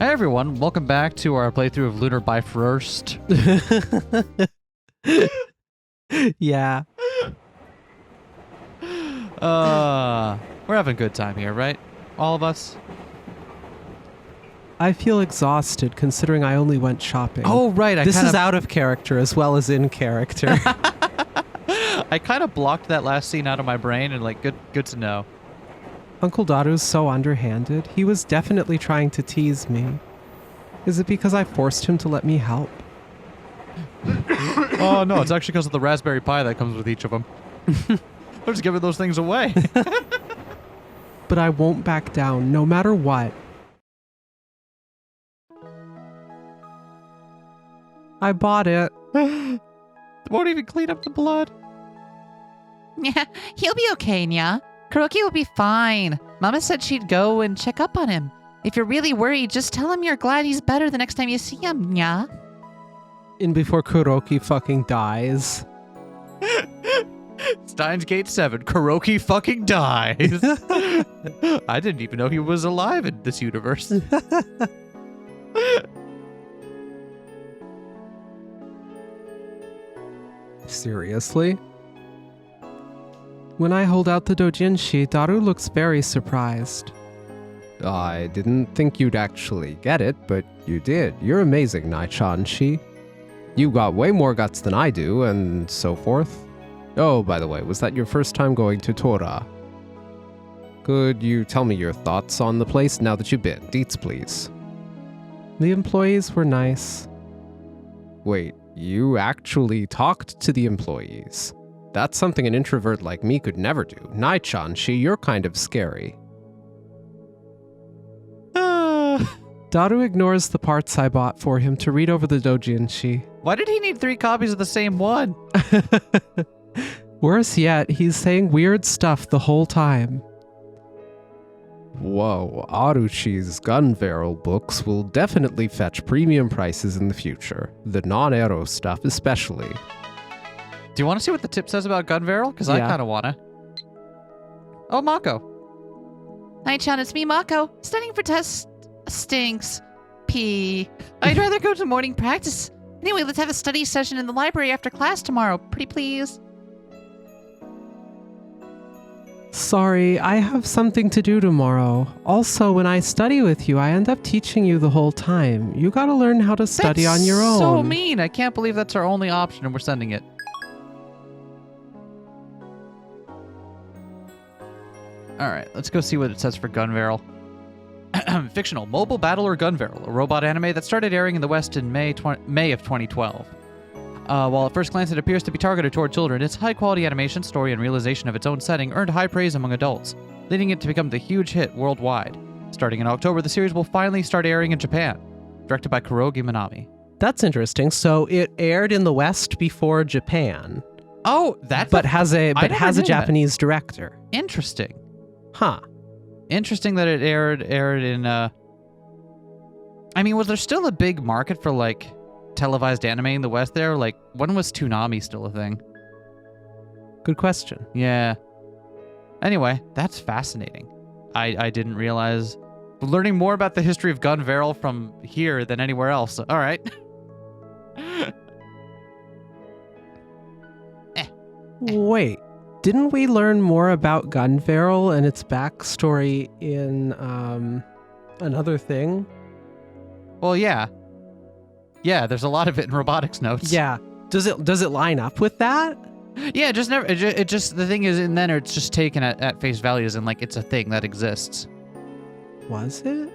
Hey everyone, welcome back to our playthrough of Lunar Bifrost. Yeah. We're having a good time here, right? All of us? I feel exhausted considering I only went shopping. Oh, right. This is out of character as well as in character. I kind of blocked that last scene out of my brain and like, good to know. Uncle Daru's so underhanded. He was definitely trying to tease me. Is it because I forced him to let me help? Oh, no, it's actually because of the raspberry pie that comes with each of them. I'm just giving those things away. But I won't back down, no matter what. I bought it. Won't even clean up the blood. Yeah, he'll be okay, Nya. Kuroki will be fine. Mama said she'd go and check up on him. If you're really worried, just tell him you're glad he's better the next time you see him, Nya. And before Kuroki fucking dies. Steins Gate 7, Kuroki fucking dies. I didn't even know he was alive in this universe. Seriously? When I hold out the doujinshi, Daru looks very surprised. I didn't think you'd actually get it, but you did. You're amazing, Naichanshi. You got way more guts than I do, and so forth. Oh, by the way, was that your first time going to Tora? Could you tell me your thoughts on the place now that you've been? Deets, please. The employees were nice. Wait, you actually talked to the employees? That's something an introvert like me could never do. Naichanshi, you're kind of scary. Daru ignores the parts I bought for him to read over the doujinshi. Why did he need 3 copies of the same one? Worse yet, he's saying weird stuff the whole time. Whoa, Aruchi's gun barrel books will definitely fetch premium prices in the future. The non-aero stuff especially. Do you want to see what the tip says about gun barrel? Because I Yeah. kind of want to. Oh, Mako. Hi, Chan, it's me, Mako. Studying for test stinks. P. I'd rather go to morning practice. Anyway, let's have a study session in the library after class tomorrow. Pretty please. Sorry, I have something to do tomorrow. Also, when I study with you, I end up teaching you the whole time. You gotta learn how to study That's on your own. so mean. I can't believe that's our only option and we're sending it. All right, let's go see what it says for gun barrel. Fictional mobile battle or gun barrel, a robot anime that started airing in the West in May of 2012. While at first glance it appears to be targeted toward children, its high-quality animation, story, and realization of its own setting earned high praise among adults, leading it to become the huge hit worldwide. Starting in October, the series will finally start airing in Japan, directed by Kurogi Minami. That's interesting. So it aired in the West before Japan, Oh, that's but has a I never knew that. Japanese director. Interesting. Huh. Interesting that it aired in I mean, was there still a big market for like televised anime in the West there? Like, when was Toonami still a thing? Good question. Yeah. Anyway, that's fascinating. I didn't realize. Learning more about the history of gun barrel from here than anywhere else. All right. Wait, didn't we learn more about gun barrel and its backstory in another thing? Well, yeah. Yeah, there's a lot of it in robotics notes. Yeah. Does it line up with that? Yeah, it just never. It just the thing is, and then it's just taken at face values and like it's a thing that exists. Was it?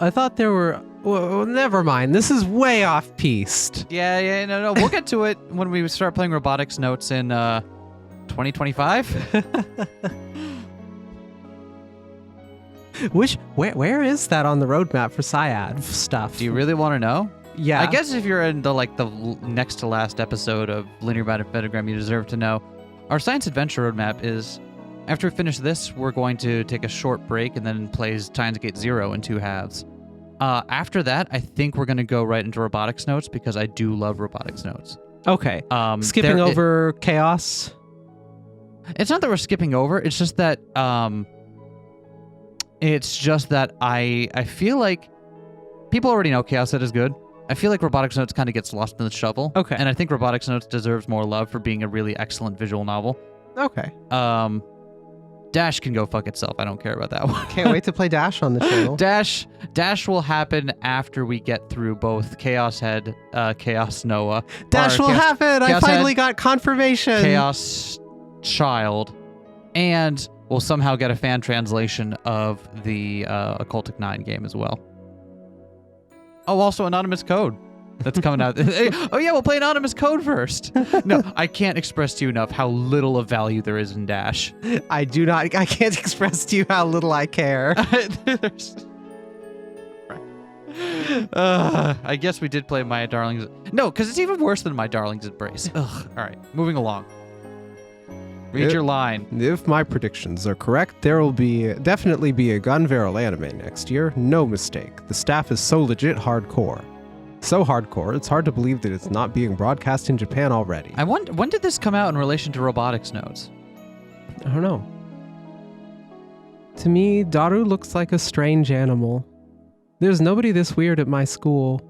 I thought there were. Well, never mind. This is way off piste. Yeah, no. We'll get to it when we start playing robotics notes in 2025. Where is that on the roadmap for Syad stuff? Do you really want to know? Yeah. I guess if you're in the next to last episode of Linear Bounded Phenogram, you deserve to know. Our science adventure roadmap is, after we finish this, we're going to take a short break and then play Steins Gate 0 in 2 halves. After that, I think we're going to go right into robotics notes because I do love robotics notes. Okay. Skipping over chaos. It's not that we're skipping over. It's just that I feel like People already know Chaos Head is good. I feel like Robotics Notes kind of gets lost in the shuffle. Okay. And I think Robotics Notes deserves more love for being a really excellent visual novel. Okay. Dash can go fuck itself. I don't care about that one. Can't wait to play Dash on the channel. Dash will happen after we get through both Chaos Head, Chaos Noah. Dash will happen. I Chaos finally Head, got confirmation. Chaos Child, and we'll somehow get a fan translation of the Occultic 9 game as well. Oh, also Anonymous Code. That's coming out. Oh yeah, we'll play Anonymous Code first. No, I can't express to you enough how little of value there is in Dash. I can't express to you how little I care. I guess we did play My Darling's... No, because it's even worse than My Darling's Embrace. Ugh. All right, moving along. Read your line. If my predictions are correct, there will definitely be a Gunveral anime next year. No mistake. The staff is so legit hardcore. So hardcore, it's hard to believe that it's not being broadcast in Japan already. I wonder, when did this come out in relation to Robotics Notes? I don't know. To me, Daru looks like a strange animal. There's nobody this weird at my school.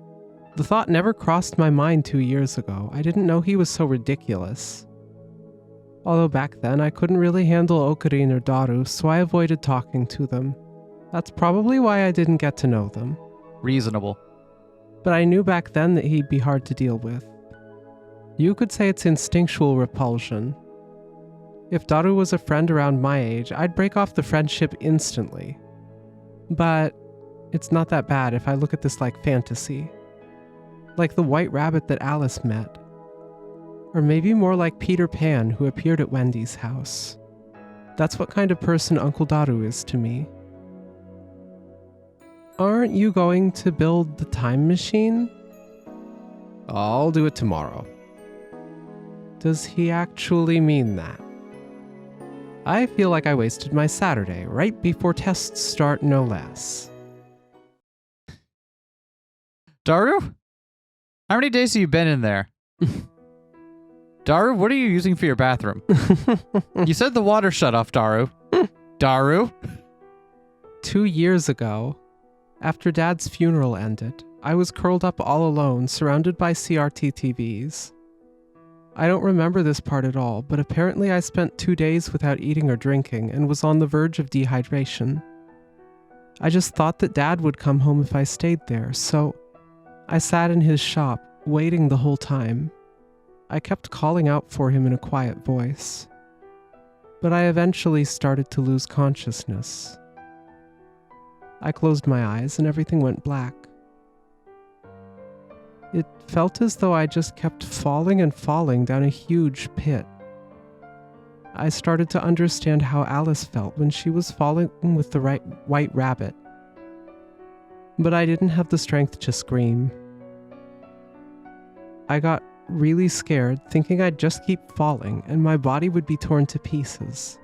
The thought never crossed my mind 2 years ago. I didn't know he was so ridiculous. Although back then, I couldn't really handle Okarin or Daru, so I avoided talking to them. That's probably why I didn't get to know them. Reasonable. But I knew back then that he'd be hard to deal with. You could say it's instinctual repulsion. If Daru was a friend around my age, I'd break off the friendship instantly. But it's not that bad if I look at this like fantasy. Like the white rabbit that Alice met. Or maybe more like Peter Pan who appeared at Wendy's house. That's what kind of person Uncle Daru is to me. Aren't you going to build the time machine? I'll do it tomorrow. Does he actually mean that? I feel like I wasted my Saturday right before tests start, no less. Daru? How many days have you been in there? Daru, what are you using for your bathroom? You said the water shut off, Daru. Daru? 2 years ago, after Dad's funeral ended, I was curled up all alone, surrounded by CRT TVs. I don't remember this part at all, but apparently I spent 2 days without eating or drinking and was on the verge of dehydration. I just thought that Dad would come home if I stayed there, so I sat in his shop, waiting the whole time. I kept calling out for him in a quiet voice. But I eventually started to lose consciousness. I closed my eyes and everything went black. It felt as though I just kept falling and falling down a huge pit. I started to understand how Alice felt when she was falling with the white rabbit. But I didn't have the strength to scream. I got really scared, thinking I'd just keep falling and my body would be torn to pieces.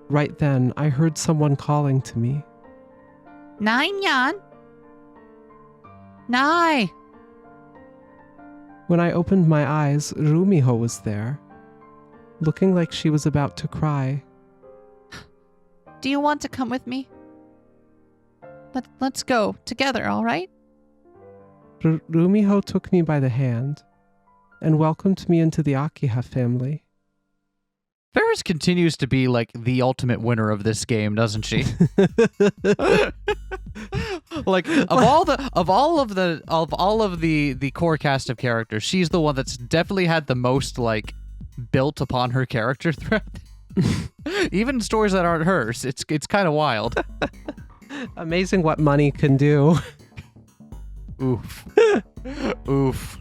Right then, I heard someone calling to me. Nine-yan. Nai. When I opened my eyes, Rumiho was there, looking like she was about to cry. Do you want to come with me? Let's go together, all right? Rumiho took me by the hand and welcomed me into the Akiha family. Ferris continues to be like the ultimate winner of this game, doesn't she? Like of all of the core cast of characters, she's the one that's definitely had the most like built upon her character thread. Even in stories that aren't hers, it's kind of wild. Amazing what money can do. Oof. Oof.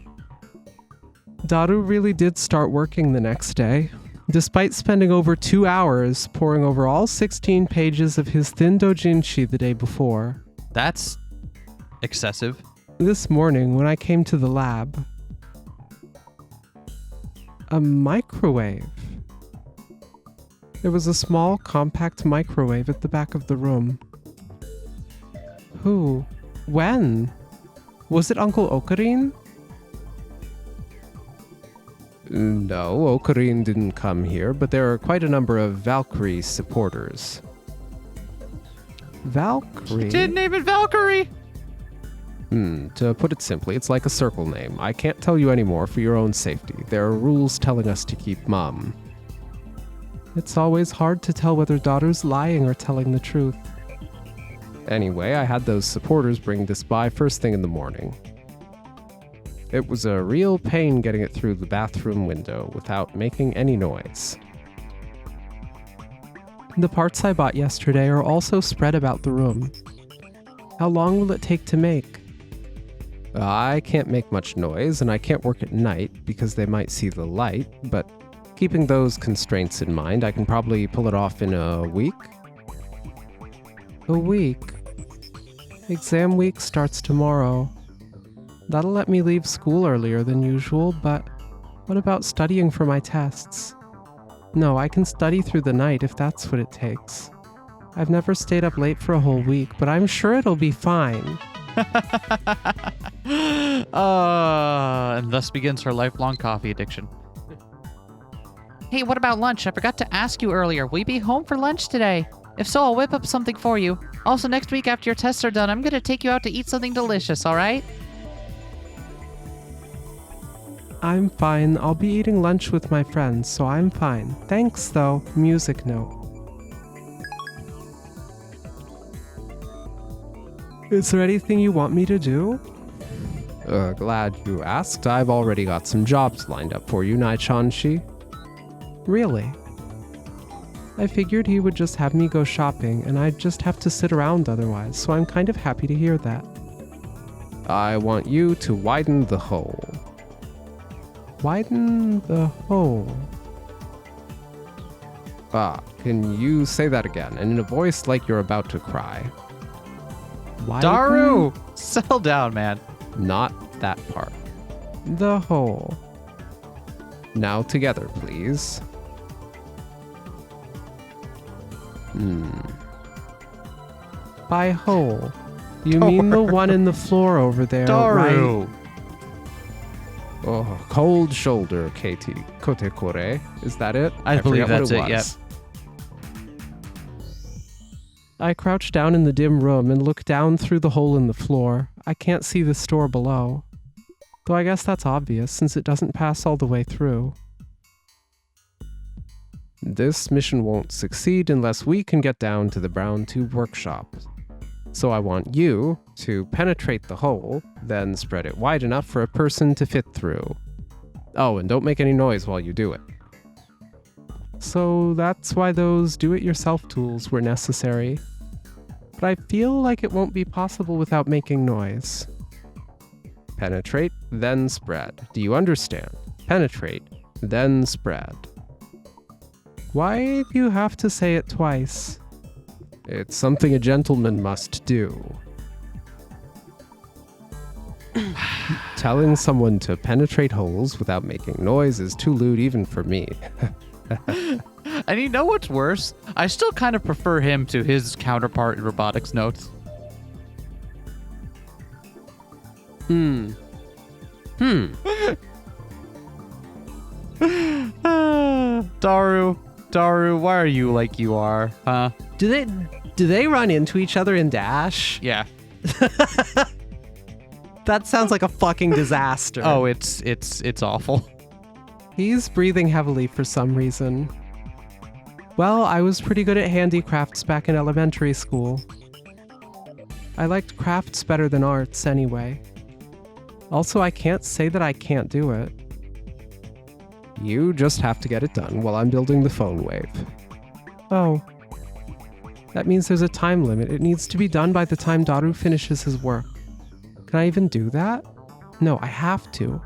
Daru really did start working the next day. Despite spending over 2 hours poring over all 16 pages of his thin doujinshi the day before. That's excessive. This morning, when I came to the lab, a microwave. There was a small, compact microwave at the back of the room. Who? When? Was it Uncle Okarin? No, Okarin didn't come here, but there are quite a number of Valkyrie supporters. Valkyrie? She did name it Valkyrie! To put it simply, it's like a circle name. I can't tell you anymore for your own safety. There are rules telling us to keep mum. It's always hard to tell whether Daru's lying or telling the truth. Anyway, I had those supporters bring this by first thing in the morning. It was a real pain getting it through the bathroom window without making any noise. The parts I bought yesterday are also spread about the room. How long will it take to make? I can't make much noise, and I can't work at night because they might see the light, but keeping those constraints in mind, I can probably pull it off in a week. A week? Exam week starts tomorrow. That'll let me leave school earlier than usual, but what about studying for my tests? No, I can study through the night if that's what it takes. I've never stayed up late for a whole week, but I'm sure it'll be fine. And thus begins her lifelong coffee addiction. Hey, what about lunch? I forgot to ask you earlier. Will you be home for lunch today? If so, I'll whip up something for you. Also, next week after your tests are done, I'm going to take you out to eat something delicious, all right? I'm fine. I'll be eating lunch with my friends, so I'm fine. Thanks, though. Music note. Is there anything you want me to do? Glad you asked. I've already got some jobs lined up for you, Nai-chan-shi. Really? I figured he would just have me go shopping, and I'd just have to sit around otherwise, so I'm kind of happy to hear that. I want you to widen the hole. Widen the hole. Can you say that again, and in a voice like you're about to cry? Widen Daru! Settle down, man. Not that part. the hole. Now together, please. By hole, you mean the one in the floor over there, Daru! right? Oh, cold shoulder, Katie. Kote kore. Is that it? I believe forget what that's it, yep. was. I crouch down in the dim room and look down through the hole in the floor. I can't see the store below. Though I guess that's obvious since it doesn't pass all the way through. This mission won't succeed unless we can get down to the Brown Tube Workshop. So I want you to penetrate the hole, then spread it wide enough for a person to fit through. Oh, and don't make any noise while you do it. So that's why those do-it-yourself tools were necessary. But I feel like it won't be possible without making noise. Penetrate, then spread. Do you understand? Penetrate, then spread. Why do you have to say it twice? It's something a gentleman must do. Telling someone to penetrate holes without making noise is too lewd even for me. And you know what's worse? I still kind of prefer him to his counterpart in robotics notes. Daru, why are you like you are, huh? Do they run into each other in Dash? Yeah. That sounds like a fucking disaster. Oh, it's awful. He's breathing heavily for some reason. Well, I was pretty good at handicrafts back in elementary school. I liked crafts better than arts anyway. Also, I can't say that I can't do it. You just have to get it done while I'm building the phone wave. Oh. That means there's a time limit. It needs to be done by the time Daru finishes his work. Can I even do that? No, I have to.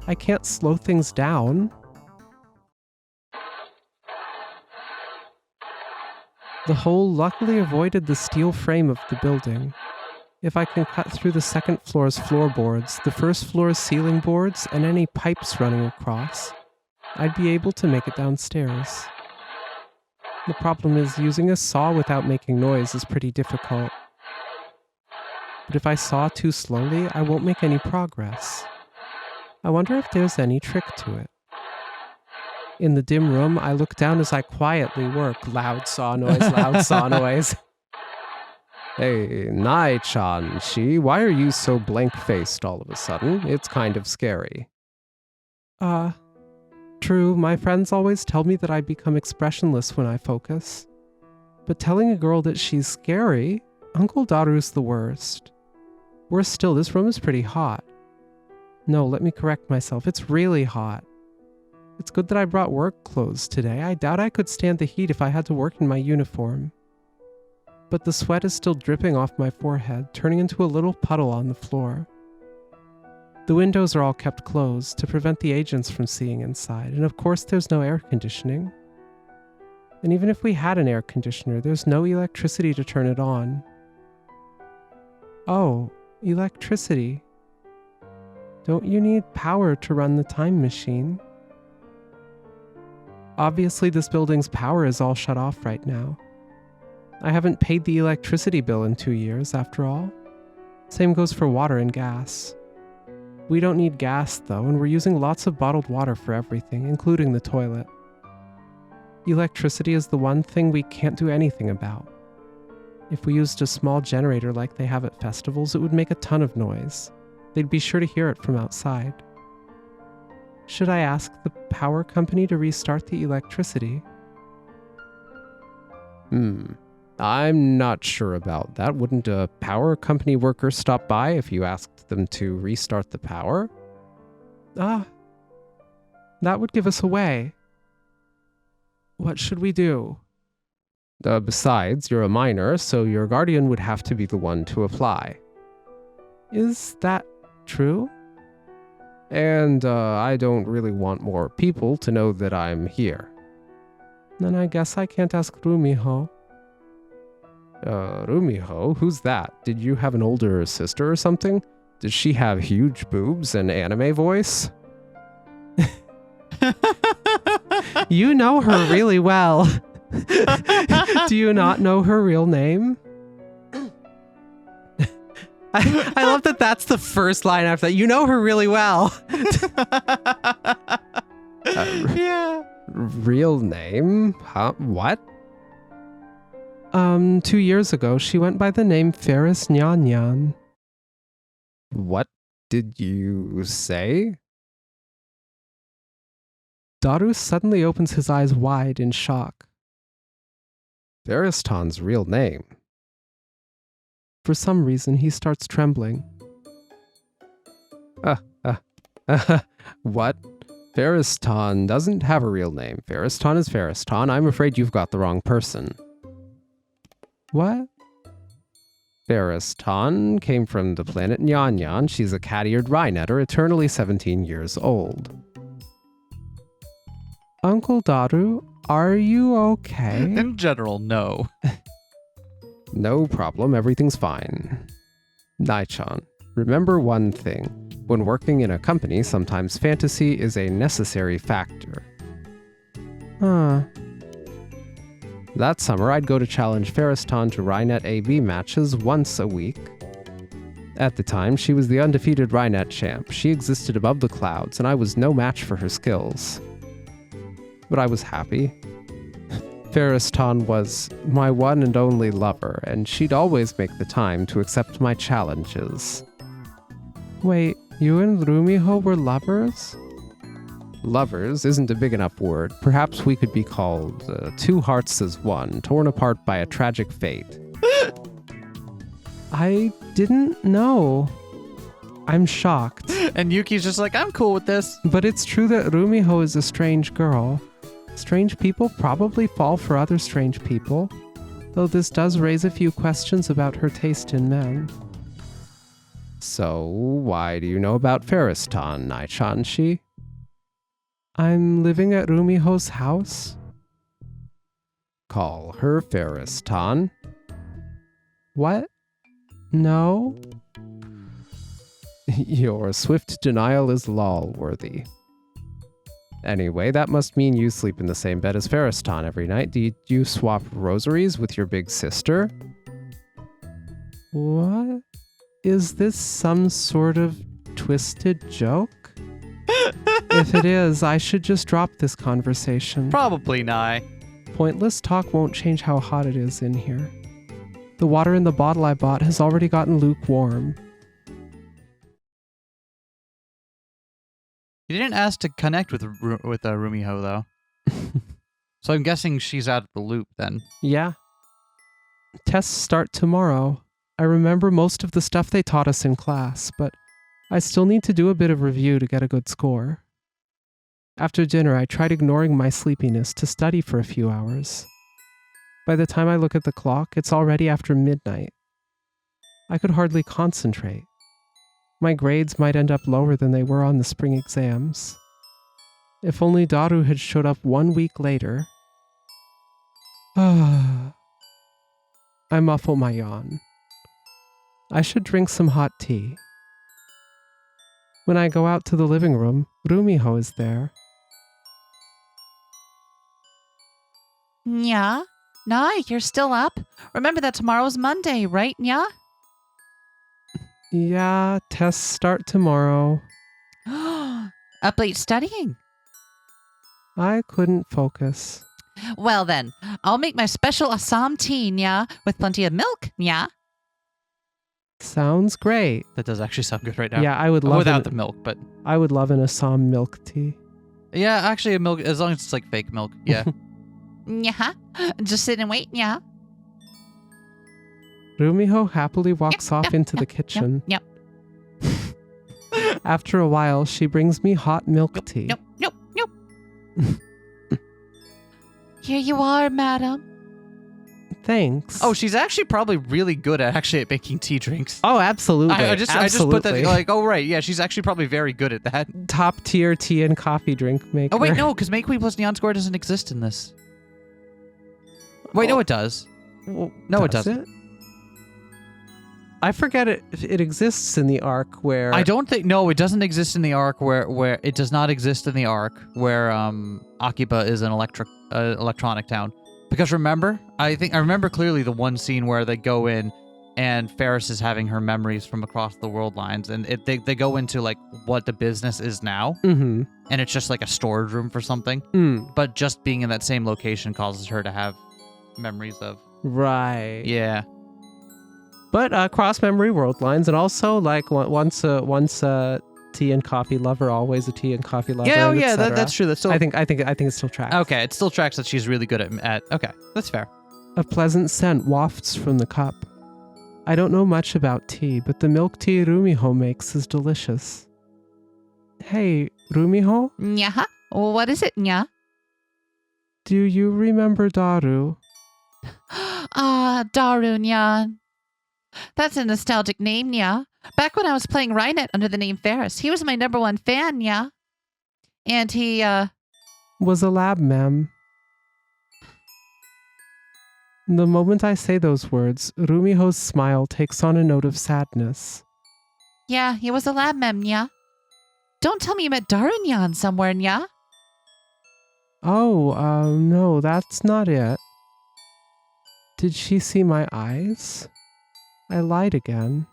I can't slow things down. The hole luckily avoided the steel frame of the building. If I can cut through the second floor's floorboards, the first floor's ceiling boards, and any pipes running across, I'd be able to make it downstairs. The problem is using a saw without making noise is pretty difficult. But if I saw too slowly, I won't make any progress. I wonder if there's any trick to it. In the dim room, I look down as I quietly work. Loud saw noise, loud saw noise. Hey, Nai-chan, why are you so blank-faced all of a sudden? It's kind of scary. True, my friends always tell me that I become expressionless when I focus. But telling a girl that she's scary, Uncle Daru's the worst. Worse still, this room is pretty hot. No, let me correct myself, it's really hot. It's good that I brought work clothes today. I doubt I could stand the heat if I had to work in my uniform. But the sweat is still dripping off my forehead, turning into a little puddle on the floor. The windows are all kept closed to prevent the agents from seeing inside, and of course there's no air conditioning. And even if we had an air conditioner, there's no electricity to turn it on. Oh, electricity. Don't you need power to run the time machine? Obviously this building's power is all shut off right now. I haven't paid the electricity bill in 2 years, after all. Same goes for water and gas. We don't need gas, though, and we're using lots of bottled water for everything, including the toilet. Electricity is the one thing we can't do anything about. If we used a small generator like they have at festivals, it would make a ton of noise. They'd be sure to hear it from outside. Should I ask the power company to restart the electricity? I'm not sure about that. Wouldn't a power company worker stop by if you asked them to restart the power? That would give us away. What should we do? Besides, you're a minor, so your guardian would have to be the one to apply. Is that true? And I don't really want more people to know that I'm here. Then I guess I can't ask Rumiho. Rumiho? Who's that? Did you have an older sister or something? Does she have huge boobs and anime voice? You know her really well. Do you not know her real name? I love that that's the first line after that. You know her really well. Yeah. Real name? Huh? What? 2 years ago, she went by the name Ferris Nyan Nyan. What did you say? Daru suddenly opens his eyes wide in shock. Ferriston's real name. For some reason, he starts trembling. What? Ferriston doesn't have a real name. Ferriston is Ferriston. I'm afraid you've got the wrong person. What? Ferriston came from the planet Nyan Nyan. She's a cat-eared Rhinetter, eternally 17 years old. Uncle Daru, are you okay? In general, no. No problem, everything's fine. Nai-chan, remember one thing. When working in a company, sometimes fantasy is a necessary factor. That summer, I'd go to challenge Ferriston to Rhinet AB matches once a week. At the time, she was the undefeated Rhinet champ. She existed above the clouds, and I was no match for her skills. But I was happy. Ferriston was my one and only lover, and she'd always make the time to accept my challenges. Wait, you and Rumiho were lovers? Lovers isn't a big enough word. Perhaps we could be called two hearts as one, torn apart by a tragic fate. I didn't know. I'm shocked. And Yuki's just like, I'm cool with this. But it's true that Rumiho is a strange girl. Strange people probably fall for other strange people, though this does raise a few questions about her taste in men. So, why do you know about Ferriston, Nai-chan-shi? I'm living at Rumiho's house. Call her Ferriston. What? No? Your swift denial is lol-worthy. Anyway, that must mean you sleep in the same bed as Ferriston every night. Do you swap rosaries with your big sister? What? Is this some sort of twisted joke? If it is, I should just drop this conversation. Probably not. Pointless talk won't change how hot it is in here. The water in the bottle I bought has already gotten lukewarm. You didn't ask to connect with Rumiho, though. So I'm guessing she's out of the loop then. Yeah. Tests start tomorrow. I remember most of the stuff they taught us in class, but I still need to do a bit of review to get a good score. After dinner, I tried ignoring my sleepiness to study for a few hours. By the time I look at the clock, it's already after midnight. I could hardly concentrate. My grades might end up lower than they were on the spring exams. If only Daru had showed up 1 week later. I muffle my yawn. I should drink some hot tea. When I go out to the living room, Rumiho is there. Nya? Nah, you're still up? Remember that tomorrow's Monday, right, Nya? Yeah, tests start tomorrow. Up late studying? I couldn't focus. Well then, I'll make my special Assam tea, Nya, with plenty of milk, Nya. Sounds great. That does actually sound good right now. Yeah, I would love Without the milk, but... I would love an Assam milk tea. Yeah, actually, a milk, as long as it's like fake milk. Yeah. Nya? Just sit and wait, Nya. Rumiho happily walks off Yep, into the yep, kitchen. Yep. After a while, she brings me hot milk tea. Nope. Here you are, madam. Thanks. Oh, she's actually probably really good at making tea drinks. Oh, absolutely. I just put that like, oh right, yeah, she's actually probably very good at that. Top tier tea and coffee drink maker. Oh wait, no, because Make Queen plus Neon Score doesn't exist in this. Wait, no, it does. Well, No, it does doesn't. it? I forget it exists in the arc where I don't think. No, it doesn't exist in the arc where it does not exist in the arc where Akiba is an electronic town. Because remember, I remember clearly the one scene where they go in and Ferris is having her memories from across the world lines, and they go into like what the business is now, Mm-hmm. and it's just like a storage room for something. But just being in that same location causes her to have memories of. Right. Yeah. But cross memory world lines, and also like once a tea and coffee lover, always a tea and coffee lover. Yeah, and yeah, etc. that's true. That's still. I think it still tracks. Okay, it still tracks that she's really good at. Okay, that's fair. A pleasant scent wafts from the cup. I don't know much about tea, but the milk tea Rumiho makes is delicious. Hey, Rumiho, Nya? What is it, Nya? do you remember Daru? Daru, Nya. That's a nostalgic name, Nya. Back when I was playing Rynet under the name Ferris, he was my #1 fan, Nya. And he, Was a lab mem. The moment I say those words, Rumiho's smile takes on a note of sadness. yeah, he was a lab mem, Nya. Don't tell me you met Daru, Nya, somewhere, Nya. Oh, no, that's not it. Did she see my eyes? I lied again.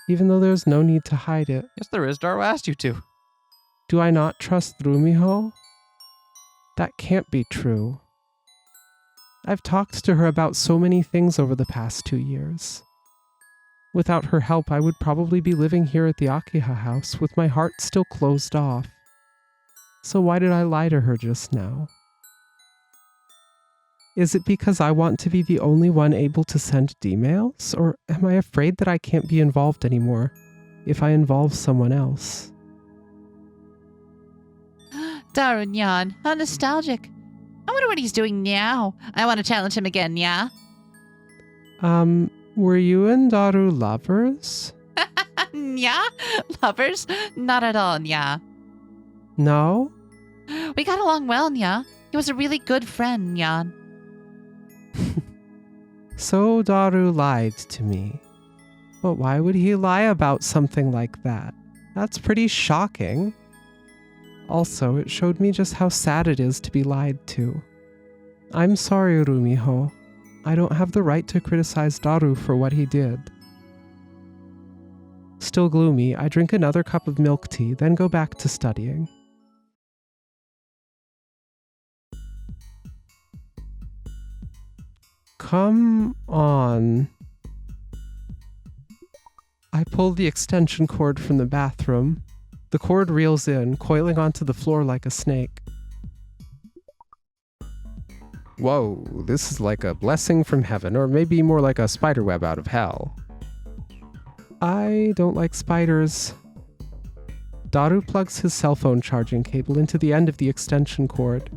Even though there's no need to hide it. Yes, there is. Daru asked you to. Do I not trust Rumiho? That can't be true. I've talked to her about so many things over the past 2 years. Without her help, I would probably be living here at the Akiha house with my heart still closed off. So why did I lie to her just now? Is it because I want to be the only one able to send D-mails? Or am I afraid that I can't be involved anymore if I involve someone else? Daru, Nyan. How nostalgic. I wonder what he's doing now. I want to challenge him again, Nya. Were you and Daru lovers? Nya? Lovers? Not at all, Nya. No? We got along well, Nya. He was a really good friend, Nyan. So Daru lied to me. But why would he lie about something like that? That's pretty shocking. Also, it showed me just how sad it is to be lied to. I'm sorry, Rumiho. I don't have the right to criticize Daru for what he did. Still gloomy, I drink another cup of milk tea, then go back to studying. Come on. I pull the extension cord from the bathroom. The cord reels in, coiling onto the floor like a snake. Whoa, this is like a blessing from heaven, or maybe more like a spiderweb out of hell. I don't like spiders. Daru plugs his cell phone charging cable into the end of the extension cord.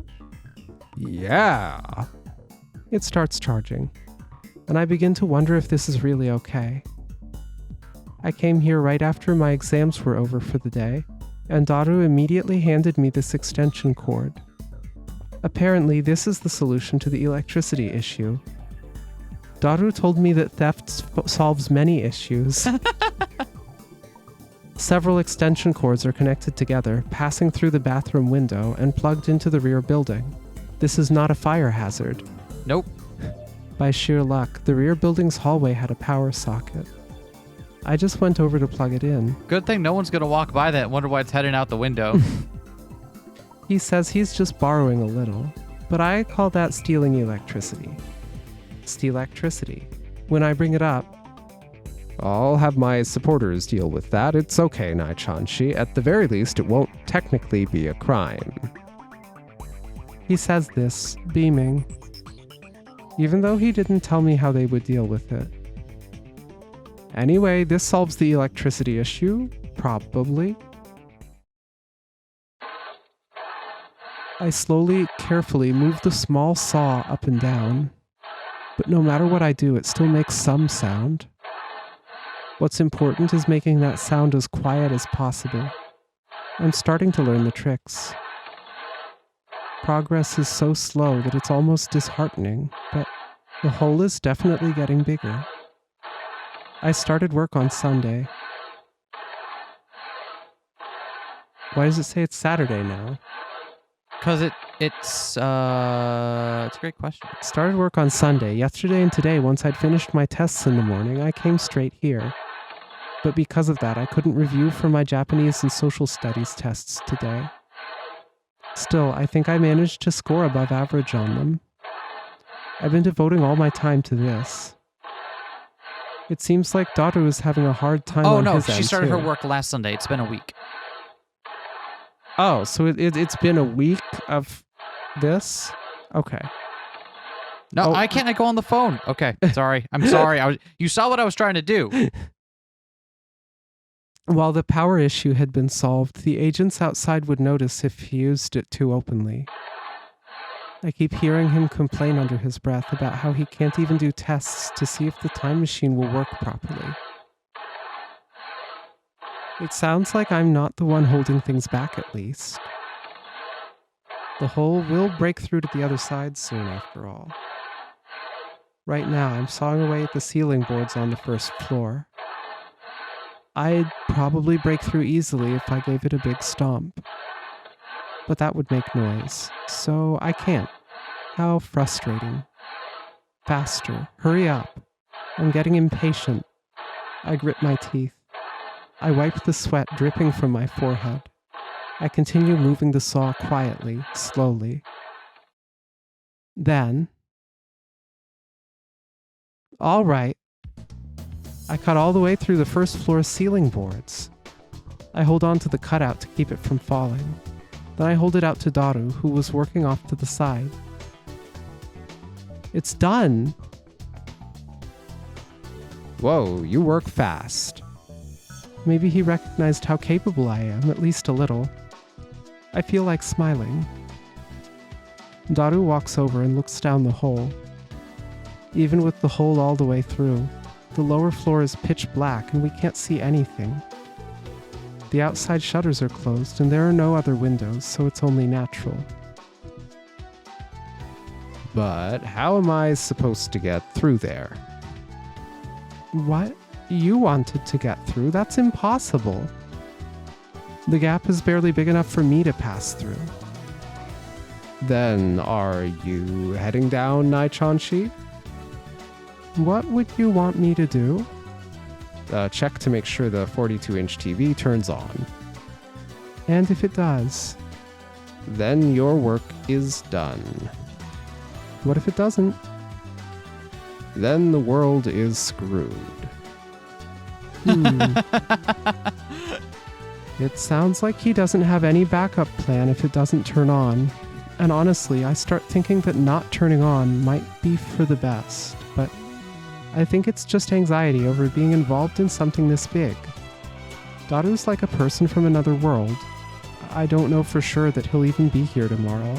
Yeah. It starts charging, and I begin to wonder if this is really okay. I came here right after my exams were over for the day, and Daru immediately handed me this extension cord. Apparently, this is the solution to the electricity issue. Daru told me that theft solves many issues. Several extension cords are connected together, passing through the bathroom window and plugged into the rear building. This is not a fire hazard. Nope. By sheer luck, the rear building's hallway had a power socket. I just went over to plug it in. Good thing no one's going to walk by that and wonder why it's heading out the window. He says he's just borrowing a little, but I call that stealing electricity. Steal-electricity. When I bring it up, I'll have my supporters deal with that. It's okay, Nai-chan-shi. At the very least, it won't technically be a crime. he says this, beaming, even though he didn't tell me how they would deal with it. Anyway, this solves the electricity issue, probably. I slowly, carefully move the small saw up and down, but no matter what I do, it still makes some sound. What's important is making that sound as quiet as possible. I'm starting to learn the tricks. Progress is so slow that it's almost disheartening, but the hole is definitely getting bigger. I started work on Sunday. Why does it say it's Saturday now? Because it's a great question. Started work on Sunday. Yesterday and today, once I'd finished my tests in the morning, I came straight here. But because of that, I couldn't review for my Japanese and social studies tests today. Still, I think I managed to score above average on them. I've been devoting all my time to this. It seems like Daru is having a hard time on his end, she started her too. work last Sunday. It's been a week. Oh, so it's been a week of this? Okay. No, Oh. I can't go on the phone. Okay, sorry. I'm sorry. You saw what I was trying to do. While the power issue had been solved, the agents outside would notice if he used it too openly. I keep hearing him complain under his breath about how he can't even do tests to see if the time machine will work properly. It sounds like I'm not the one holding things back, at least. The hole will break through to the other side soon, after all. Right now, I'm sawing away at the ceiling boards on the first floor. I'd probably break through easily if I gave it a big stomp. But that would make noise, so I can't. How frustrating. Faster, hurry up. I'm getting impatient. I grit my teeth. I wipe the sweat dripping from my forehead. I continue moving the saw quietly, slowly. Then, all right. I cut all the way through the first floor's ceiling boards. I hold on to the cutout to keep it from falling. Then I hold it out to Daru, who was working off to the side. It's done! Whoa, you work fast. Maybe he recognized how capable I am, at least a little. I feel like smiling. Daru walks over and looks down the hole. Even with the hole all the way through, the lower floor is pitch black and we can't see anything. The outside shutters are closed and there are no other windows, so it's only natural. But how am I supposed to get through there? What? You wanted to get through? That's impossible. The gap is barely big enough for me to pass through. Then are you heading down, Nai-chan-shi? What would you want me to do? Check to make sure the 42-inch TV turns on. And if it does? Then your work is done. What if it doesn't? then the world is screwed. It sounds like he doesn't have any backup plan if it doesn't turn on. And honestly, I start thinking that not turning on might be for the best, but I think it's just anxiety over being involved in something this big. Daru's like a person from another world. I don't know for sure that he'll even be here tomorrow.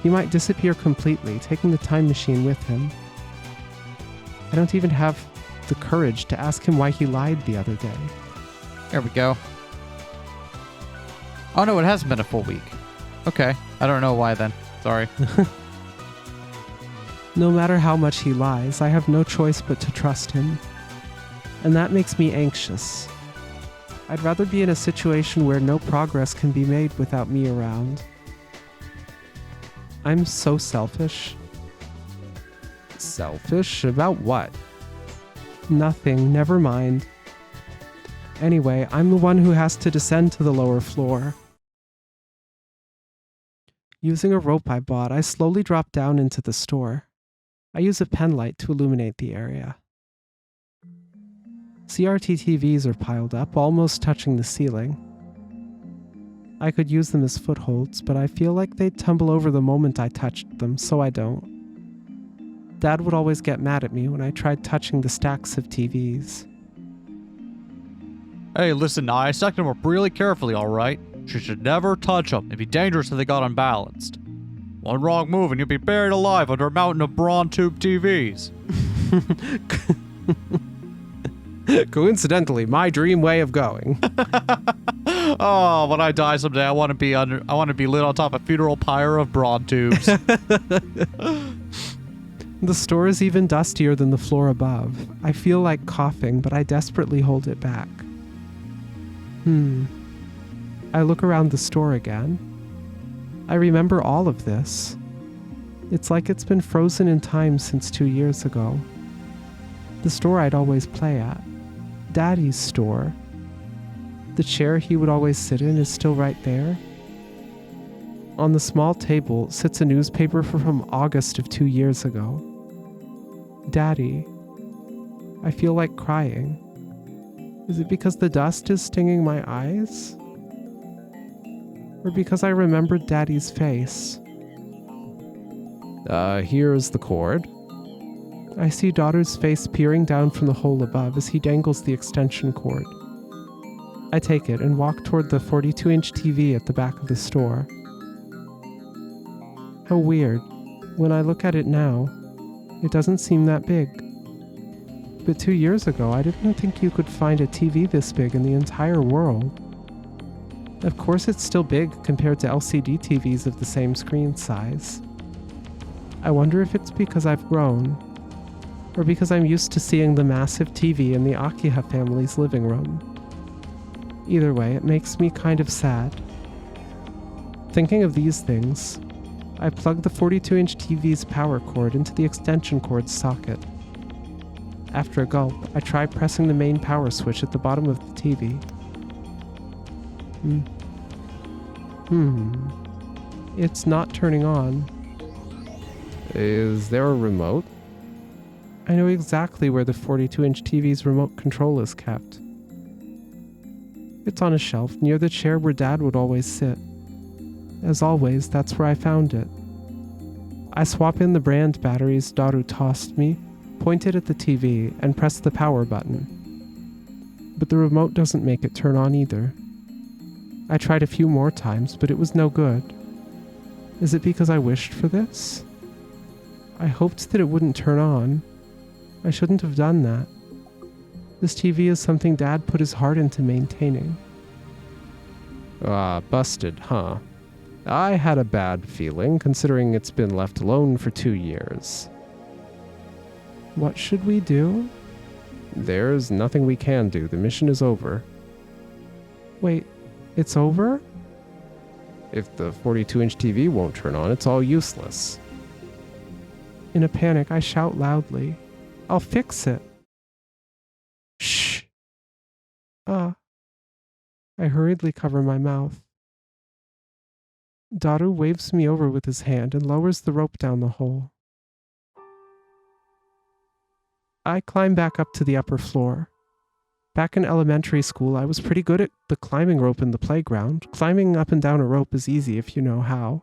He might disappear completely, taking the time machine with him. I don't even have the courage to ask him why he lied the other day. There we go. Oh no, it hasn't been a full week. Okay. I don't know why then. Sorry. No matter how much he lies, I have no choice but to trust him. And that makes me anxious. I'd rather be in a situation where no progress can be made without me around. I'm so selfish. Selfish? About what? Nothing, never mind. Anyway, I'm the one who has to descend to the lower floor. Using a rope I bought, I slowly drop down into the store. I use a pen light to illuminate the area. CRT TVs are piled up, almost touching the ceiling. I could use them as footholds, but I feel like they'd tumble over the moment I touched them, so I don't. Dad would always get mad at me when I tried touching the stacks of TVs. Hey, listen, I stacked them up really carefully, alright? You should never touch them. It'd be dangerous if they got unbalanced. One wrong move and you'd be buried alive under a mountain of brawn tube TVs. Coincidentally, my dream way of going. Oh, when I die someday, I want to be lit on top of a funeral pyre of brawn tubes. The store is even dustier than the floor above. I feel like coughing, but I desperately hold it back. I look around the store again. I remember all of this. It's like it's been frozen in time since 2 years ago. The store I'd always play at. Daddy's store. The chair he would always sit in is still right there. On the small table sits a newspaper from August of 2 years ago. Daddy. I feel like crying. Is it because the dust is stinging my eyes? Or because I remembered Daddy's face? Here's the cord. I see Daughter's face peering down from the hole above as he dangles the extension cord. I take it and walk toward the 42-inch TV at the back of the store. How weird. When I look at it now, it doesn't seem that big. But 2 years ago, I didn't think you could find a TV this big in the entire world. Of course it's still big compared to LCD TVs of the same screen size. I wonder if it's because I've grown, or because I'm used to seeing the massive TV in the Akiha family's living room. Either way, it makes me kind of sad. Thinking of these things, I plug the 42-inch TV's power cord into the extension cord socket. After a gulp, I try pressing the main power switch at the bottom of the TV. It's not turning on. Is there a remote? I know exactly where the 42-inch TV's remote control is kept. It's on a shelf near the chair where Dad would always sit. As always, that's where I found it. I swap in the brand batteries Daru tossed me, point it at the TV, and press the power button. But the remote doesn't make it turn on either. I tried a few more times, but it was no good. Is it because I wished for this? I hoped that it wouldn't turn on. I shouldn't have done that. This TV is something Dad put his heart into maintaining. Busted, huh? I had a bad feeling, considering it's been left alone for 2 years. What should we do? There's nothing we can do. The mission is over. Wait, it's over? If the 42-inch TV won't turn on, it's all useless. In a panic, I shout loudly, "I'll fix it!" Shh! I hurriedly cover my mouth. Daru waves me over with his hand and lowers the rope down the hole. I climb back up to the upper floor. Back in elementary school, I was pretty good at the climbing rope in the playground. Climbing up and down a rope is easy if you know how.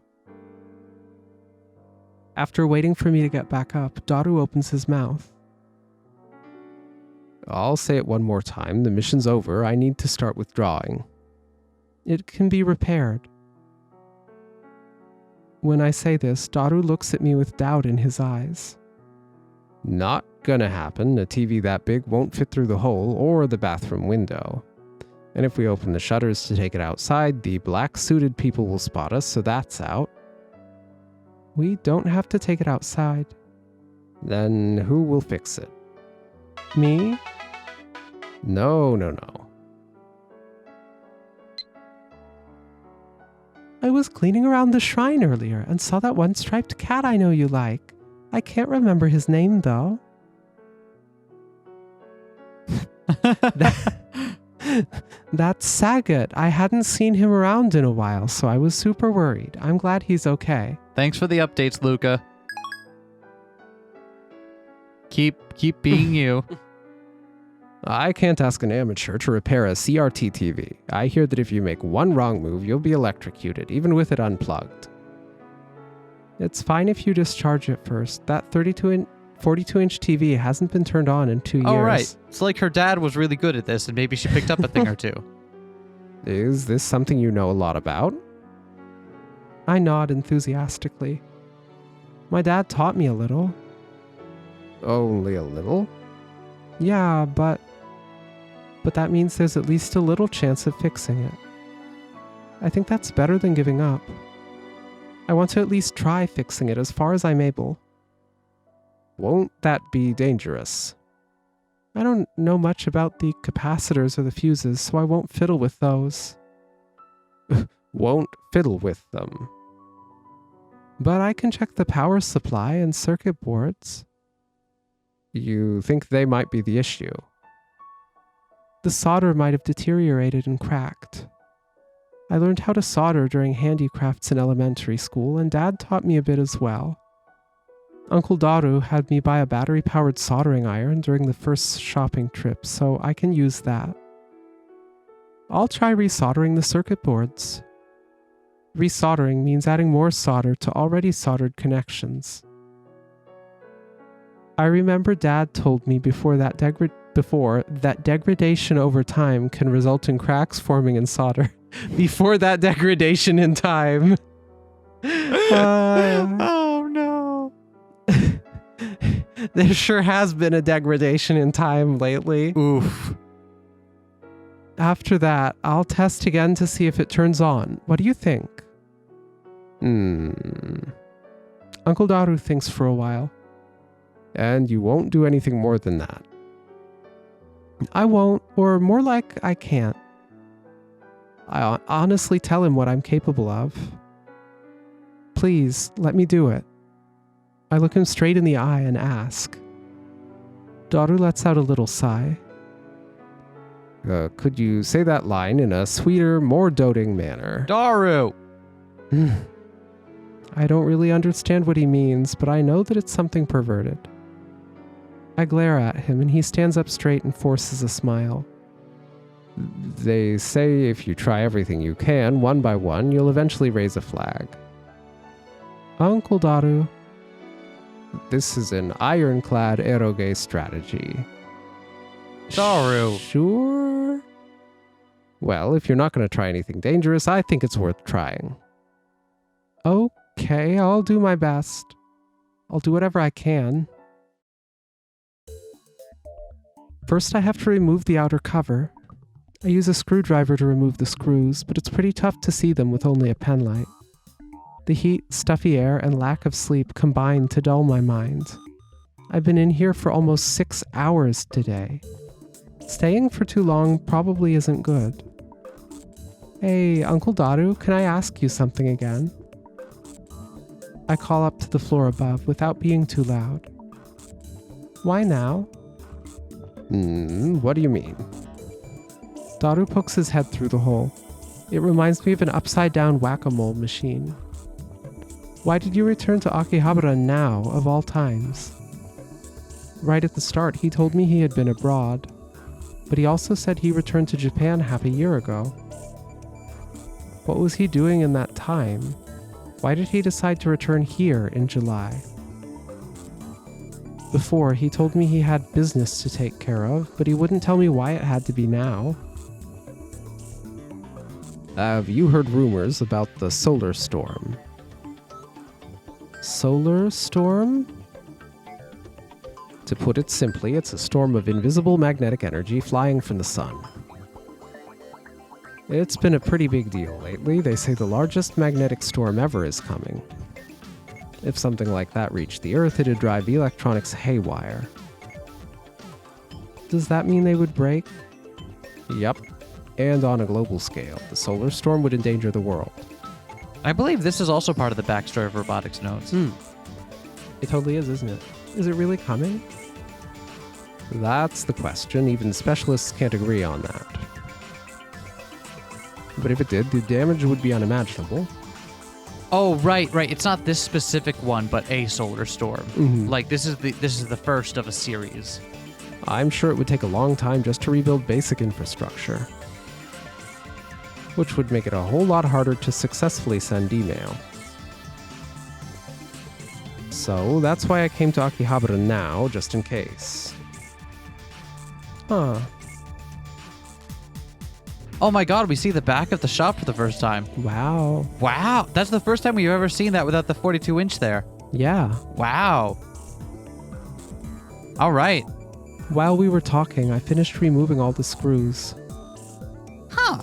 After waiting for me to get back up, Daru opens his mouth. I'll say it one more time. The mission's over. I need to start withdrawing. It can be repaired. When I say this, Daru looks at me with doubt in his eyes. Not gonna happen. A TV that big won't fit through the hole or the bathroom window. And if we open the shutters to take it outside, the black-suited people will spot us, so that's out. We don't have to take it outside. Then who will fix it? Me? No. I was cleaning around the shrine earlier and saw that one striped cat I know you like. I can't remember his name, though. That's Sagat. I hadn't seen him around in a while, so I was super worried. I'm glad he's okay. Thanks for the updates, Luca. Keep being you. I can't ask an amateur to repair a CRT TV. I hear that if you make one wrong move, you'll be electrocuted, even with it unplugged. It's fine if you discharge it first. That 42-inch TV hasn't been turned on in 2 years. Oh, right. It's like her dad was really good at this, and maybe she picked up a thing or two. Is this something you know a lot about? I nod enthusiastically. My dad taught me a little. Only a little? Yeah, but that means there's at least a little chance of fixing it. I think that's better than giving up. I want to at least try fixing it as far as I'm able. Won't that be dangerous? I don't know much about the capacitors or the fuses, so I won't fiddle with those. Won't fiddle with them. But I can check the power supply and circuit boards. You think they might be the issue? The solder might have deteriorated and cracked. I learned how to solder during handicrafts in elementary school, and Dad taught me a bit as well. Uncle Daru had me buy a battery-powered soldering iron during the first shopping trip, so I can use that. I'll try resoldering the circuit boards. Resoldering means adding more solder to already soldered connections. I remember Dad told me before that degradation over time can result in cracks forming in solder. Before that degradation in time. Oh no. There sure has been a degradation in time lately. Oof. After that, I'll test again to see if it turns on. What do you think? Uncle Daru thinks for a while. And you won't do anything more than that? I won't, or more like I can't. I honestly tell him what I'm capable of. Please, let me do it. I look him straight in the eye and ask. Daru lets out a little sigh. Could you say that line in a sweeter, more doting manner? Daru! I don't really understand what he means, but I know that it's something perverted. I glare at him, and he stands up straight and forces a smile. They say if you try everything you can, one by one, you'll eventually raise a flag. Uncle Daru. This is an ironclad eroge strategy. Daru. Sure? Well, if you're not going to try anything dangerous, I think it's worth trying. Okay, I'll do my best. I'll do whatever I can. First, I have to remove the outer cover. I use a screwdriver to remove the screws, but it's pretty tough to see them with only a penlight. The heat, stuffy air, and lack of sleep combine to dull my mind. I've been in here for almost 6 hours today. Staying for too long probably isn't good. Hey, Uncle Daru, can I ask you something again? I call up to the floor above without being too loud. Why now? What do you mean? Daru pokes his head through the hole. It reminds me of an upside-down whack-a-mole machine. Why did you return to Akihabara now, of all times? Right at the start, he told me he had been abroad, but he also said he returned to Japan half a year ago. What was he doing in that time? Why did he decide to return here in July? Before, he told me he had business to take care of, but he wouldn't tell me why it had to be now. Have you heard rumors about the solar storm? Solar storm? To put it simply, it's a storm of invisible magnetic energy flying from the sun. It's been a pretty big deal lately. They say the largest magnetic storm ever is coming. If something like that reached the Earth, it'd drive the electronics haywire. Does that mean they would break? Yep. And on a global scale, the solar storm would endanger the world. I believe this is also part of the backstory of robotics nodes. It totally is, isn't it? Is it really coming? That's the question. Even specialists can't agree on that. But if it did, the damage would be unimaginable. Oh, right. It's not this specific one, but a solar storm. Like this is the first of a series. I'm sure it would take a long time just to rebuild basic infrastructure, which would make it a whole lot harder to successfully send email. So that's why I came to Akihabara now, just in case. Huh. Oh my god, we see the back of the shop for the first time. Wow. Wow, that's the first time we've ever seen that without the 42-inch there. Yeah. Wow. All right. While we were talking, I finished removing all the screws. Huh.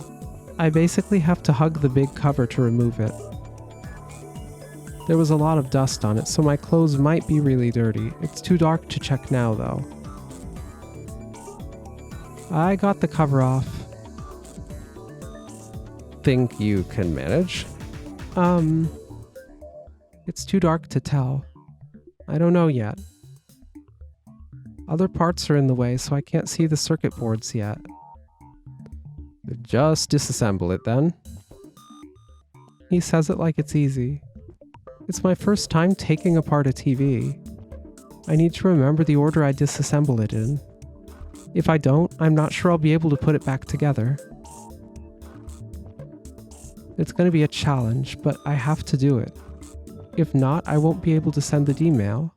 I basically have to hug the big cover to remove it. There was a lot of dust on it, so my clothes might be really dirty. It's too dark to check now, though. I got the cover off. Think you can manage? It's too dark to tell. I don't know yet. Other parts are in the way, so I can't see the circuit boards yet. Just disassemble it then. He says it like it's easy. It's my first time taking apart a TV. I need to remember the order I disassemble it in. If I don't, I'm not sure I'll be able to put it back together. It's going to be a challenge, but I have to do it. If not, I won't be able to send the email.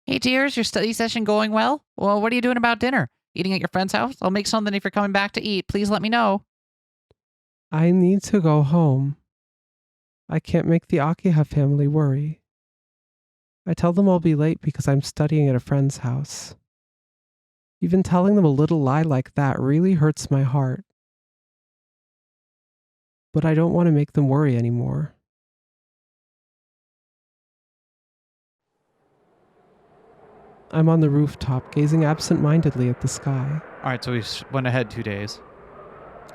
Hey, dears, your study session going well? Well, what are you doing about dinner? Eating at your friend's house? I'll make something if you're coming back to eat. Please let me know. I need to go home. I can't make the Akiha family worry. I tell them I'll be late because I'm studying at a friend's house. Even telling them a little lie like that really hurts my heart. But I don't want to make them worry anymore. I'm on the rooftop, gazing absent-mindedly at the sky. All right, so we went ahead 2 days.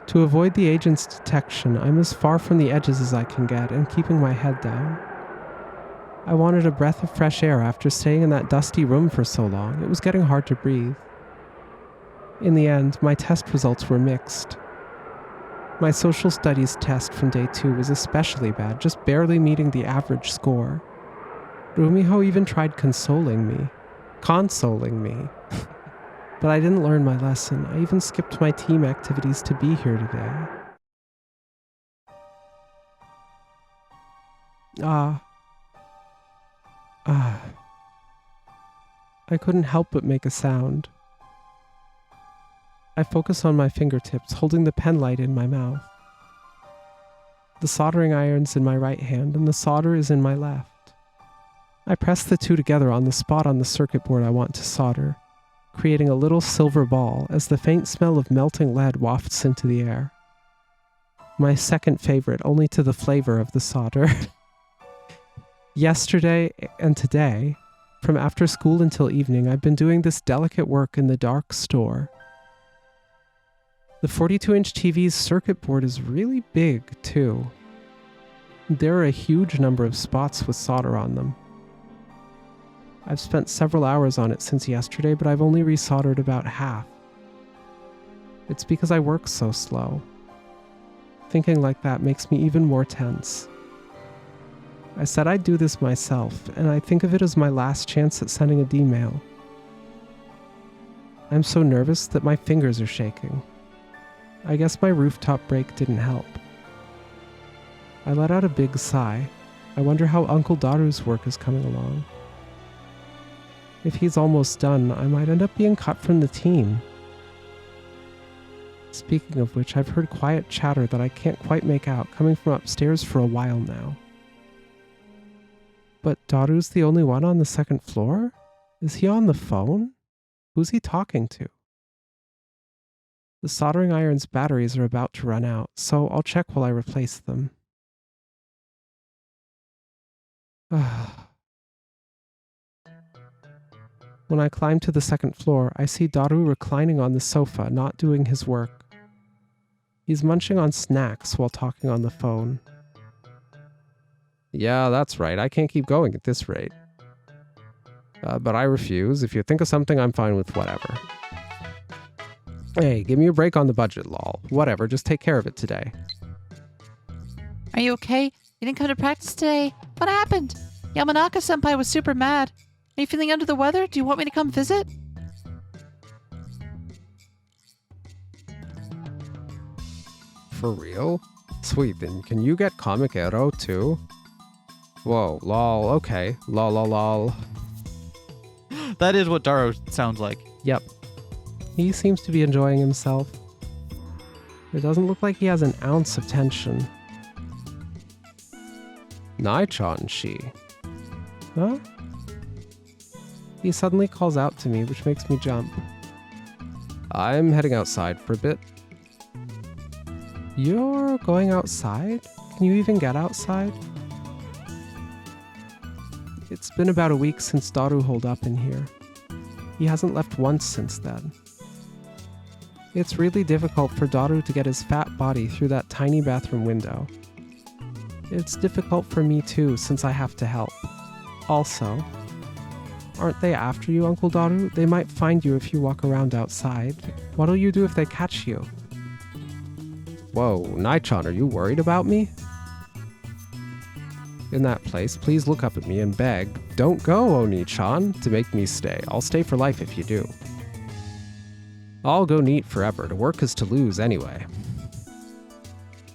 To avoid the agent's detection, I'm as far from the edges as I can get and keeping my head down. I wanted a breath of fresh air after staying in that dusty room for so long. It was getting hard to breathe. In the end, my test results were mixed. My social studies test from day 2 was especially bad, just barely meeting the average score. Rumiho even tried consoling me. But I didn't learn my lesson. I even skipped my team activities to be here today. I couldn't help but make a sound. I focus on my fingertips, holding the pen light in my mouth. The soldering iron's in my right hand, and the solder is in my left. I press the two together on the spot on the circuit board I want to solder, creating a little silver ball as the faint smell of melting lead wafts into the air. My second favorite, only to the flavor of the solder. Yesterday and today, from after school until evening, I've been doing this delicate work in the dark store. The 42-inch TV's circuit board is really big, too. There are a huge number of spots with solder on them. I've spent several hours on it since yesterday, but I've only resoldered about half. It's because I work so slow. Thinking like that makes me even more tense. I said I'd do this myself, and I think of it as my last chance at sending a D-mail. I'm so nervous that my fingers are shaking. I guess my rooftop break didn't help. I let out a big sigh. I wonder how Uncle Daru's work is coming along. If he's almost done, I might end up being cut from the team. Speaking of which, I've heard quiet chatter that I can't quite make out coming from upstairs for a while now. But Daru's the only one on the second floor? Is he on the phone? Who's he talking to? The soldering iron's batteries are about to run out, so I'll check while I replace them. When I climb to the second floor, I see Daru reclining on the sofa, not doing his work. He's munching on snacks while talking on the phone. Yeah, that's right. I can't keep going at this rate. But I refuse. If you think of something, I'm fine with whatever. Hey, give me a break on the budget, lol. Whatever, just take care of it today. Are you okay? You didn't come to practice today. What happened? Yamanaka-senpai was super mad. Are you feeling under the weather? Do you want me to come visit? For real? Sweet, then can you get Comic Arrow too? Whoa, lol, okay. Lol, lol, lol. That is what Daru sounds like. Yep. He seems to be enjoying himself. It doesn't look like he has an ounce of tension. Nai-chan-shi. Huh? He suddenly calls out to me, which makes me jump. I'm heading outside for a bit. You're going outside? Can you even get outside? It's been about a week since Daru holed up in here. He hasn't left once since then. It's really difficult for Daru to get his fat body through that tiny bathroom window. It's difficult for me too, since I have to help. Also, aren't they after you, Uncle Daru? They might find you if you walk around outside. What'll you do if they catch you? Whoa, Nai-chan, are you worried about me? In that place, please look up at me and beg, "Don't go, Oni-chan," to make me stay. I'll stay for life if you do. I'll go neat forever. To work is to lose anyway.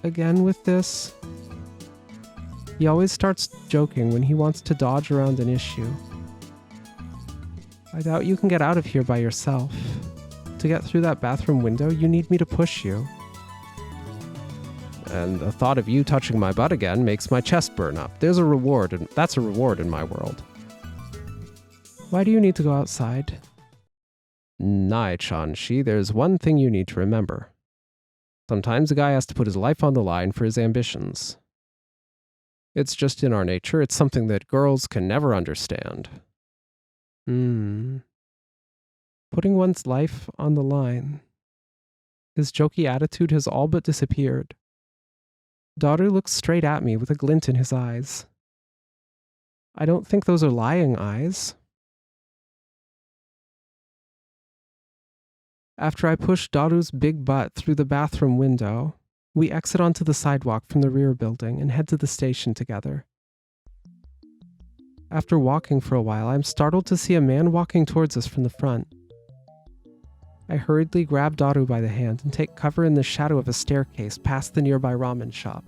Again with this? He always starts joking when he wants to dodge around an issue. I doubt you can get out of here by yourself. To get through that bathroom window, you need me to push you. And the thought of you touching my butt again makes my chest burn up. There's a reward, and that's a reward in my world. Why do you need to go outside? Nai-chan-shi, there's one thing you need to remember. Sometimes a guy has to put his life on the line for his ambitions. It's just in our nature. It's something that girls can never understand. Putting one's life on the line. His jokey attitude has all but disappeared. Daru looks straight at me with a glint in his eyes. I don't think those are lying eyes. After I push Daru's big butt through the bathroom window, we exit onto the sidewalk from the rear building and head to the station together. After walking for a while, I'm startled to see a man walking towards us from the front. I hurriedly grab Daru by the hand and take cover in the shadow of a staircase past the nearby ramen shop.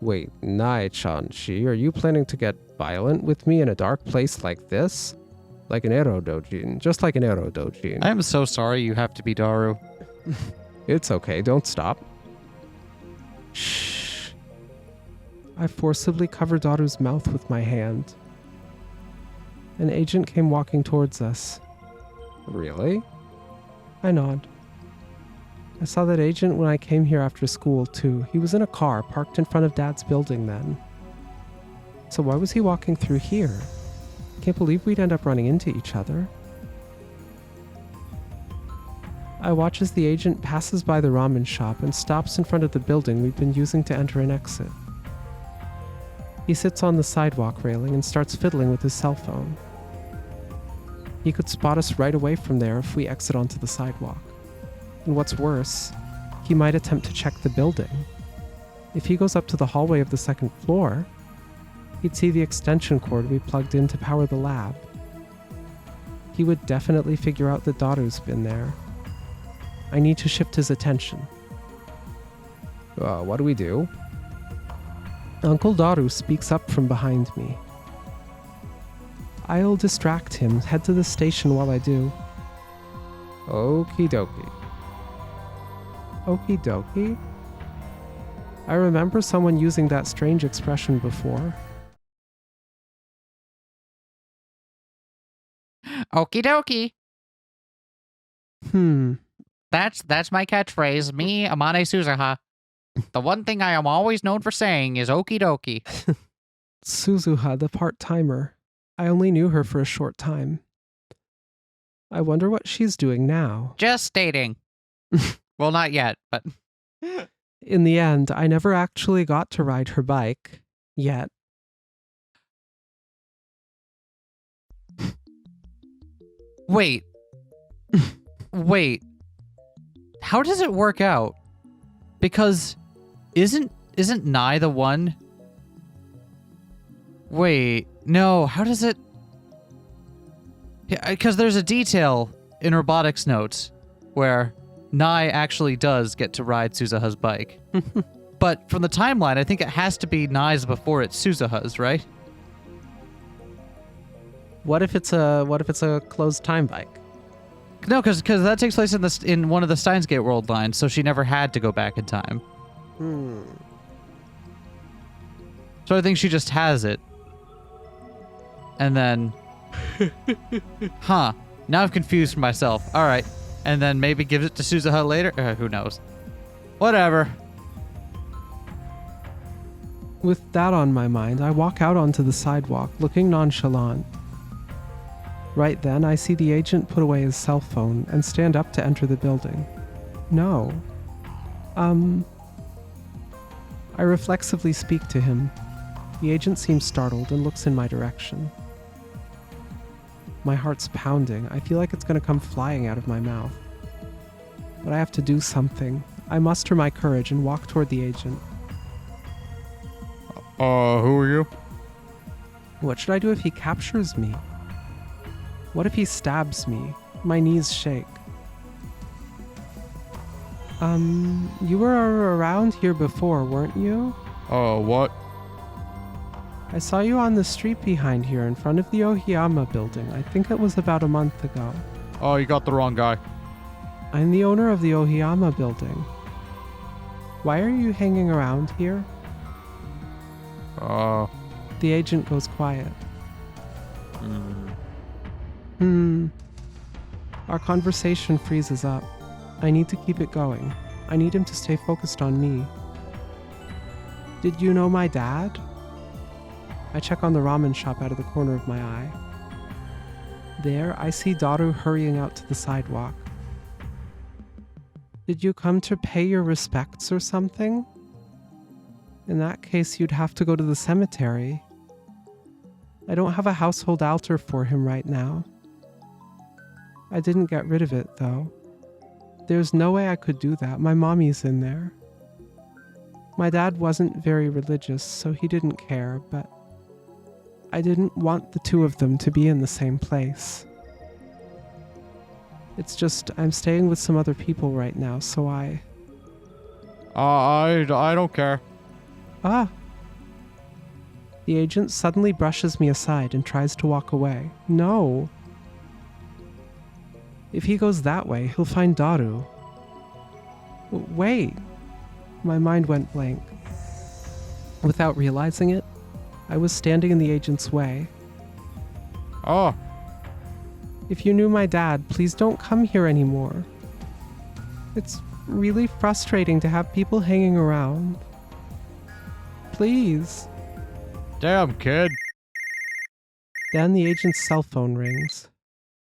Wait, Nai-chan-shi, are you planning to get violent with me in a dark place like this? Like an ero dojin, just like an ero dojin. I am so sorry you have to be Daru. It's okay, don't stop. Shh. I forcibly cover Daru's mouth with my hand. An agent came walking towards us. Really? I nod. I saw that agent when I came here after school, too. He was in a car parked in front of Dad's building then. So why was he walking through here? Can't believe we'd end up running into each other. I watch as the agent passes by the ramen shop and stops in front of the building we've been using to enter and exit. He sits on the sidewalk railing and starts fiddling with his cell phone. He could spot us right away from there if we exit onto the sidewalk. And what's worse, He might attempt to check the building. If he goes up to the hallway of the second floor, he'd see the extension cord we plugged in to power the lab. He would definitely figure out that Daru's been there. I need to shift his attention. What do we do? Uncle Daru speaks up from behind me. I'll distract him, head to the station while I do. Okie dokie. Okie dokie? I remember someone using that strange expression before. Okie dokie. That's my catchphrase. Me, Amane Suzuha. The one thing I am always known for saying is okie dokie. Suzuha, the part-timer. I only knew her for a short time. I wonder what she's doing now. Just stating. Well, not yet, but... In the end, I never actually got to ride her bike. Yet. Wait. Wait. How does it work out? Because isn't Nai the one? Wait, no, how does it? Yeah, because there's a detail in robotics notes where Nai actually does get to ride Suzuha's bike. But from the timeline, I think it has to be Nai's before it's Suzuha's, right? What if it's a closed time bike? No, because that takes place in one of the Steins Gate world lines, so she never had to go back in time. So I think she just has it. And then... Huh. Now I've confused myself. Alright. And then maybe gives it to Suzuha later? Who knows? Whatever. With that on my mind, I walk out onto the sidewalk, looking nonchalant. Right then, I see the agent put away his cell phone and stand up to enter the building. No. I reflexively speak to him. The agent seems startled and looks in my direction. My heart's pounding. I feel like it's going to come flying out of my mouth. But I have to do something. I muster my courage and walk toward the agent. Who are you? What should I do if he captures me? What if he stabs me? My knees shake. You were around here before, weren't you? What? I saw you on the street behind here in front of the Ohiyama building. I think it was about a month ago. Oh, you got the wrong guy. I'm the owner of the Ohiyama building. Why are you hanging around here? The agent goes quiet. Our conversation freezes up. I need to keep it going. I need him to stay focused on me. Did you know my dad? I check on the ramen shop out of the corner of my eye. There, I see Daru hurrying out to the sidewalk. Did you come to pay your respects or something? In that case, you'd have to go to the cemetery. I don't have a household altar for him right now. I didn't get rid of it, though. There's no way I could do that. My mommy's in there. My dad wasn't very religious, so he didn't care, but I didn't want the two of them to be in the same place. It's just, I'm staying with some other people right now, so I don't care. The agent suddenly brushes me aside and tries to walk away. No. If he goes that way, he'll find Daru. Wait. My mind went blank. Without realizing it, I was standing in the agent's way. If you knew my dad, please don't come here anymore. It's really frustrating to have people hanging around. Please. Damn, kid. Then the agent's cell phone rings.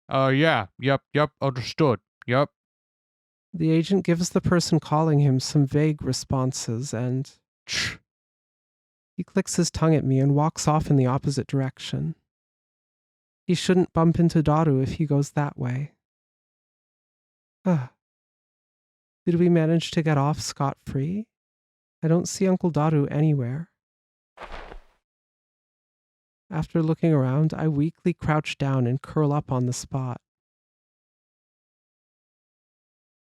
Yeah. Yep, understood. Yep. The agent gives the person calling him some vague responses and... He clicks his tongue at me and walks off in the opposite direction. He shouldn't bump into Daru if he goes that way. Did we manage to get off scot-free? I don't see Uncle Daru anywhere. After looking around, I weakly crouch down and curl up on the spot.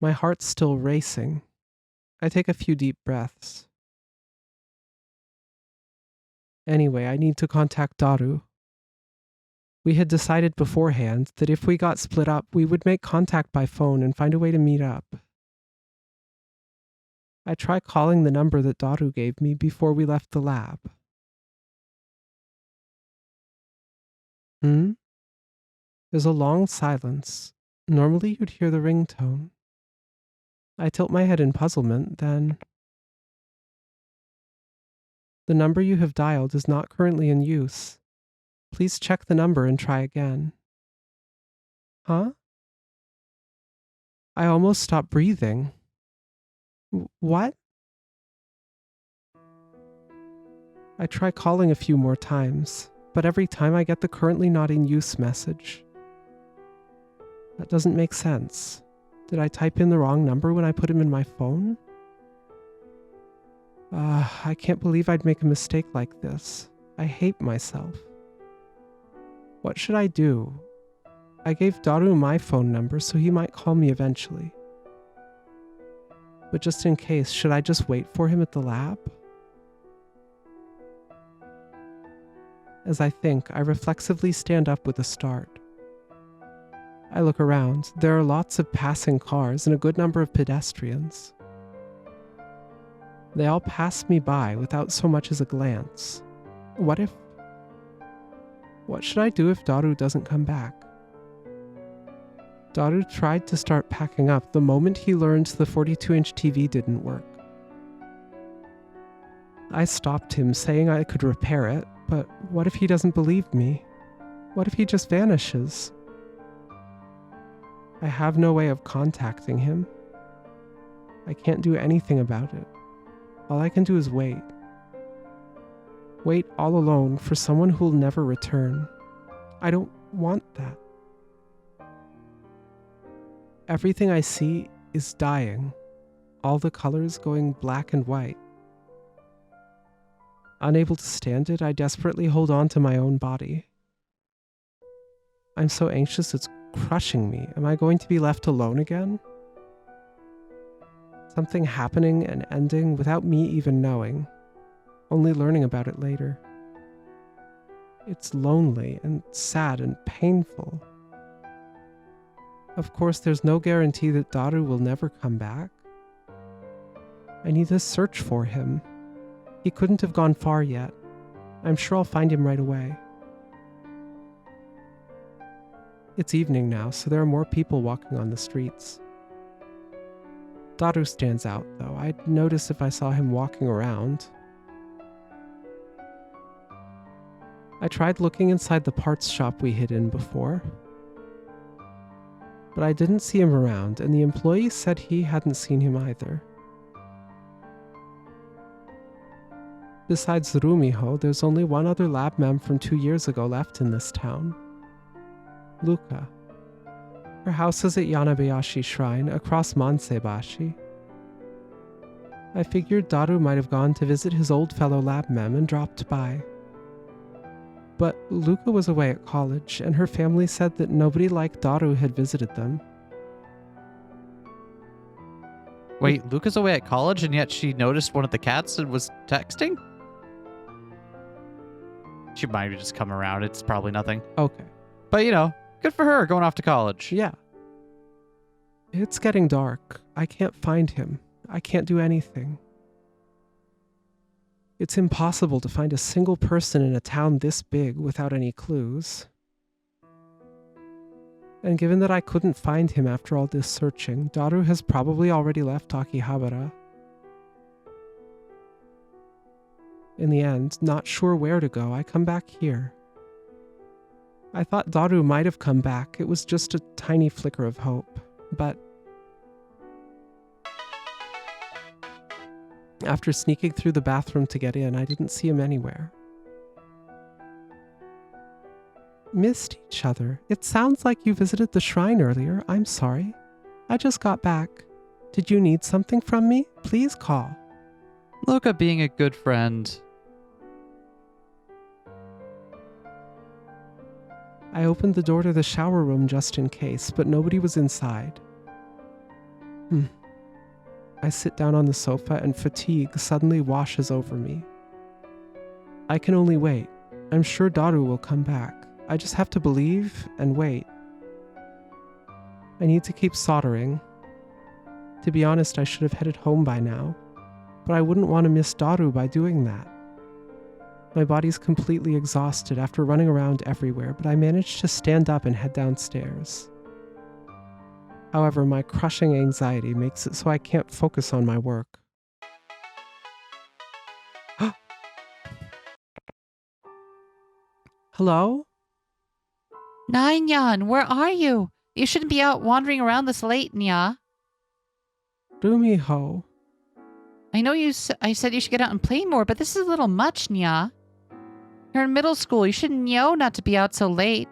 My heart's still racing. I take a few deep breaths. Anyway, I need to contact Daru. We had decided beforehand that if we got split up, we would make contact by phone and find a way to meet up. I try calling the number that Daru gave me before we left the lab. There's a long silence. Normally you'd hear the ringtone. I tilt my head in puzzlement, then... The number you have dialed is not currently in use. Please check the number and try again. Huh? I almost stopped breathing. What? I try calling a few more times, but every time I get the currently not in use message. That doesn't make sense. Did I type in the wrong number when I put him in my phone? I can't believe I'd make a mistake like this. I hate myself. What should I do? I gave Daru my phone number so he might call me eventually. But just in case, should I just wait for him at the lab? As I think, I reflexively stand up with a start. I look around. There are lots of passing cars and a good number of pedestrians. They all pass me by without so much as a glance. What should I do if Daru doesn't come back? Daru tried to start packing up the moment he learned the 42-inch TV didn't work. I stopped him, saying I could repair it, but what if he doesn't believe me? What if he just vanishes? I have no way of contacting him. I can't do anything about it. All I can do is wait. Wait all alone for someone who'll never return. I don't want that. Everything I see is dying, all the colors going black and white. Unable to stand it, I desperately hold on to my own body. I'm so anxious it's crushing me. Am I going to be left alone again? Something happening and ending without me even knowing, only learning about it later. It's lonely and sad and painful. Of course, there's no guarantee that Daru will never come back. I need to search for him. He couldn't have gone far yet. I'm sure I'll find him right away. It's evening now, so there are more people walking on the streets. Daru stands out, though. I'd notice if I saw him walking around. I tried looking inside the parts shop we hid in before, but I didn't see him around, and the employee said he hadn't seen him either. Besides Rumiho, there's only one other lab mem from 2 years ago left in this town. Luka. Her house is at Yanabayashi Shrine, across Mansebashi. I figured Daru might have gone to visit his old fellow lab mem and dropped by. But Luka was away at college, and her family said that nobody like Daru had visited them. Wait, Luca's away at college and yet she noticed one of the cats and was texting? She might have just come around. It's probably nothing. Okay. But, good for her going off to college. Yeah. It's getting dark. I can't find him. I can't do anything. It's impossible to find a single person in a town this big without any clues. And given that I couldn't find him after all this searching, Daru has probably already left Akihabara. In the end, not sure where to go, I come back here. I thought Daru might have come back. It was just a tiny flicker of hope. But after sneaking through the bathroom to get in, I didn't see him anywhere. Missed each other. It sounds like you visited the shrine earlier. I'm sorry. I just got back. Did you need something from me? Please call. Luca being a good friend. I opened the door to the shower room just in case, but nobody was inside. I sit down on the sofa and fatigue suddenly washes over me. I can only wait. I'm sure Daru will come back. I just have to believe and wait. I need to keep soldering. To be honest, I should have headed home by now, but I wouldn't want to miss Daru by doing that. My body's completely exhausted after running around everywhere, but I managed to stand up and head downstairs. However, my crushing anxiety makes it so I can't focus on my work. Hello? Nyan, where are you? You shouldn't be out wandering around this late, Nya. Rumiho. I know I said you should get out and play more, but this is a little much, Nya. You're in middle school. You should know not to be out so late.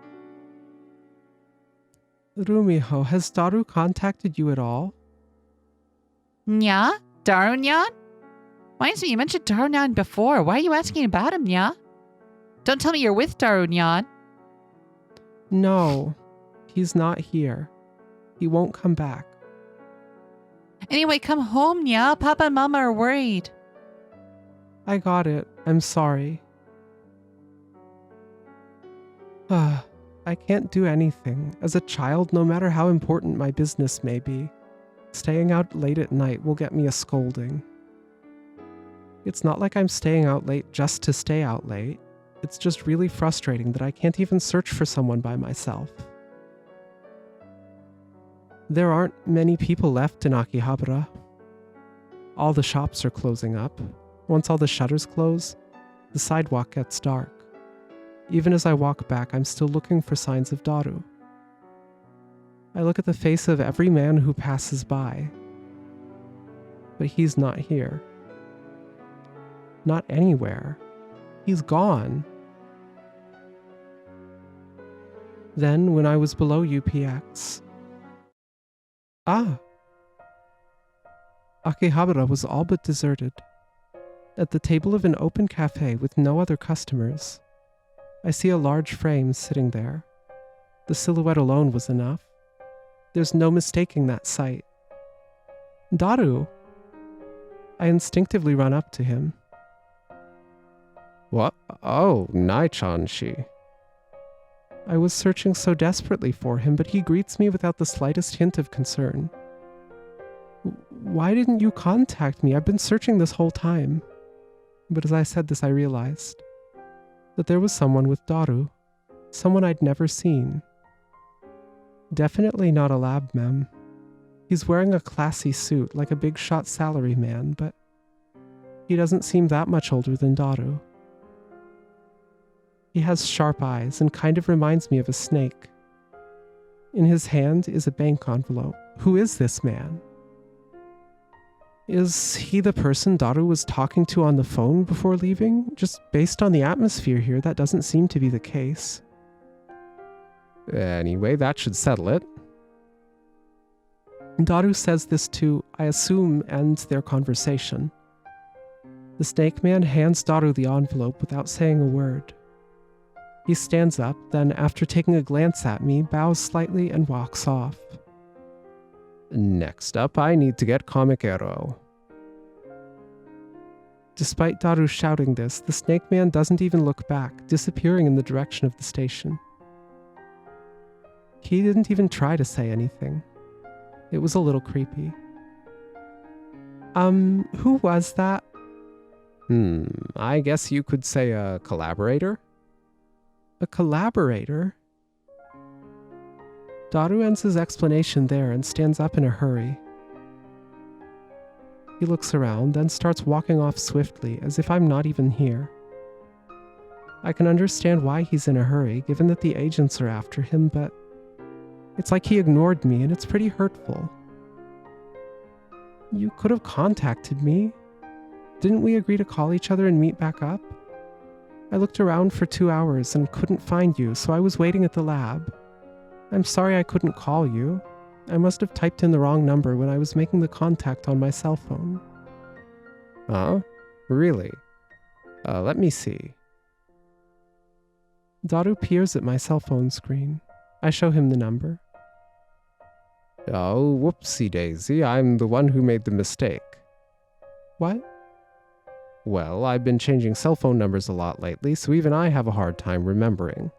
Rumiho, has Daru contacted you at all? Nya? Darunyan? Reminds me, you mentioned Darunyan before. Why are you asking about him, Nya? Don't tell me you're with Darunyan. No, he's not here. He won't come back. Anyway, come home, Nya. Papa and Mama are worried. I got it. I'm sorry. I can't do anything. As a child, no matter how important my business may be, staying out late at night will get me a scolding. It's not like I'm staying out late just to stay out late. It's just really frustrating that I can't even search for someone by myself. There aren't many people left in Akihabara. All the shops are closing up. Once all the shutters close, the sidewalk gets dark. Even as I walk back, I'm still looking for signs of Daru. I look at the face of every man who passes by. But he's not here. Not anywhere. He's gone. Then, when I was below UPX... Akihabara was all but deserted. At the table of an open cafe with no other customers, I see a large frame sitting there. The silhouette alone was enough. There's no mistaking that sight. Daru! I instinctively run up to him. What? Oh, Nai-chan-shi. I was searching so desperately for him, but he greets me without the slightest hint of concern. Why didn't you contact me? I've been searching this whole time. But as I said this, I realized that there was someone with Daru, someone I'd never seen. Definitely not a lab mem. He's wearing a classy suit like a big shot salary man, but he doesn't seem that much older than Daru. He has sharp eyes and kind of reminds me of a snake. In his hand is a bank envelope. Who is this man? Is he the person Daru was talking to on the phone before leaving? Just based on the atmosphere here, that doesn't seem to be the case. Anyway, that should settle it. Daru says this to, I assume, end their conversation. The snake man hands Daru the envelope without saying a word. He stands up, then after taking a glance at me, bows slightly and walks off. Next up, I need to get Comic Arrow. Despite Daru shouting this, the snake man doesn't even look back, disappearing in the direction of the station. He didn't even try to say anything. It was a little creepy. Who was that? I guess you could say a collaborator? A collaborator? Daru ends his explanation there and stands up in a hurry. He looks around, then starts walking off swiftly, as if I'm not even here. I can understand why he's in a hurry, given that the agents are after him, but it's like he ignored me, and it's pretty hurtful. You could have contacted me. Didn't we agree to call each other and meet back up? I looked around for 2 hours and couldn't find you, so I was waiting at the lab. I'm sorry I couldn't call you. I must have typed in the wrong number when I was making the contact on my cell phone. Huh? Really? Let me see. Daru peers at my cell phone screen. I show him the number. Oh, whoopsie daisy, I'm the one who made the mistake. What? Well, I've been changing cell phone numbers a lot lately, so even I have a hard time remembering.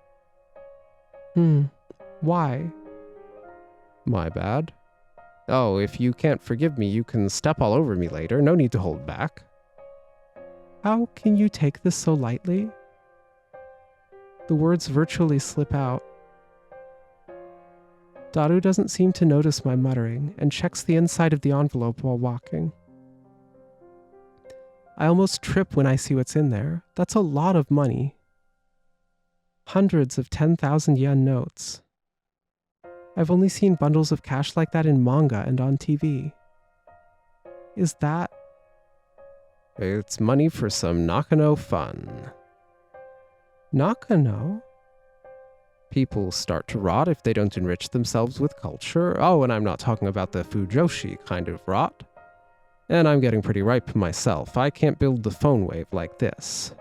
Why? My bad. Oh, if you can't forgive me, you can step all over me later. No need to hold back. How can you take this so lightly? The words virtually slip out. Daru doesn't seem to notice my muttering and checks the inside of the envelope while walking. I almost trip when I see what's in there. That's a lot of money. Hundreds of 10,000 yen notes. I've only seen bundles of cash like that in manga and on TV. Is that... It's money for some Nakano fun. Nakano? People start to rot if they don't enrich themselves with culture. Oh, and I'm not talking about the Fujoshi kind of rot. And I'm getting pretty ripe myself. I can't build the phone wave like this.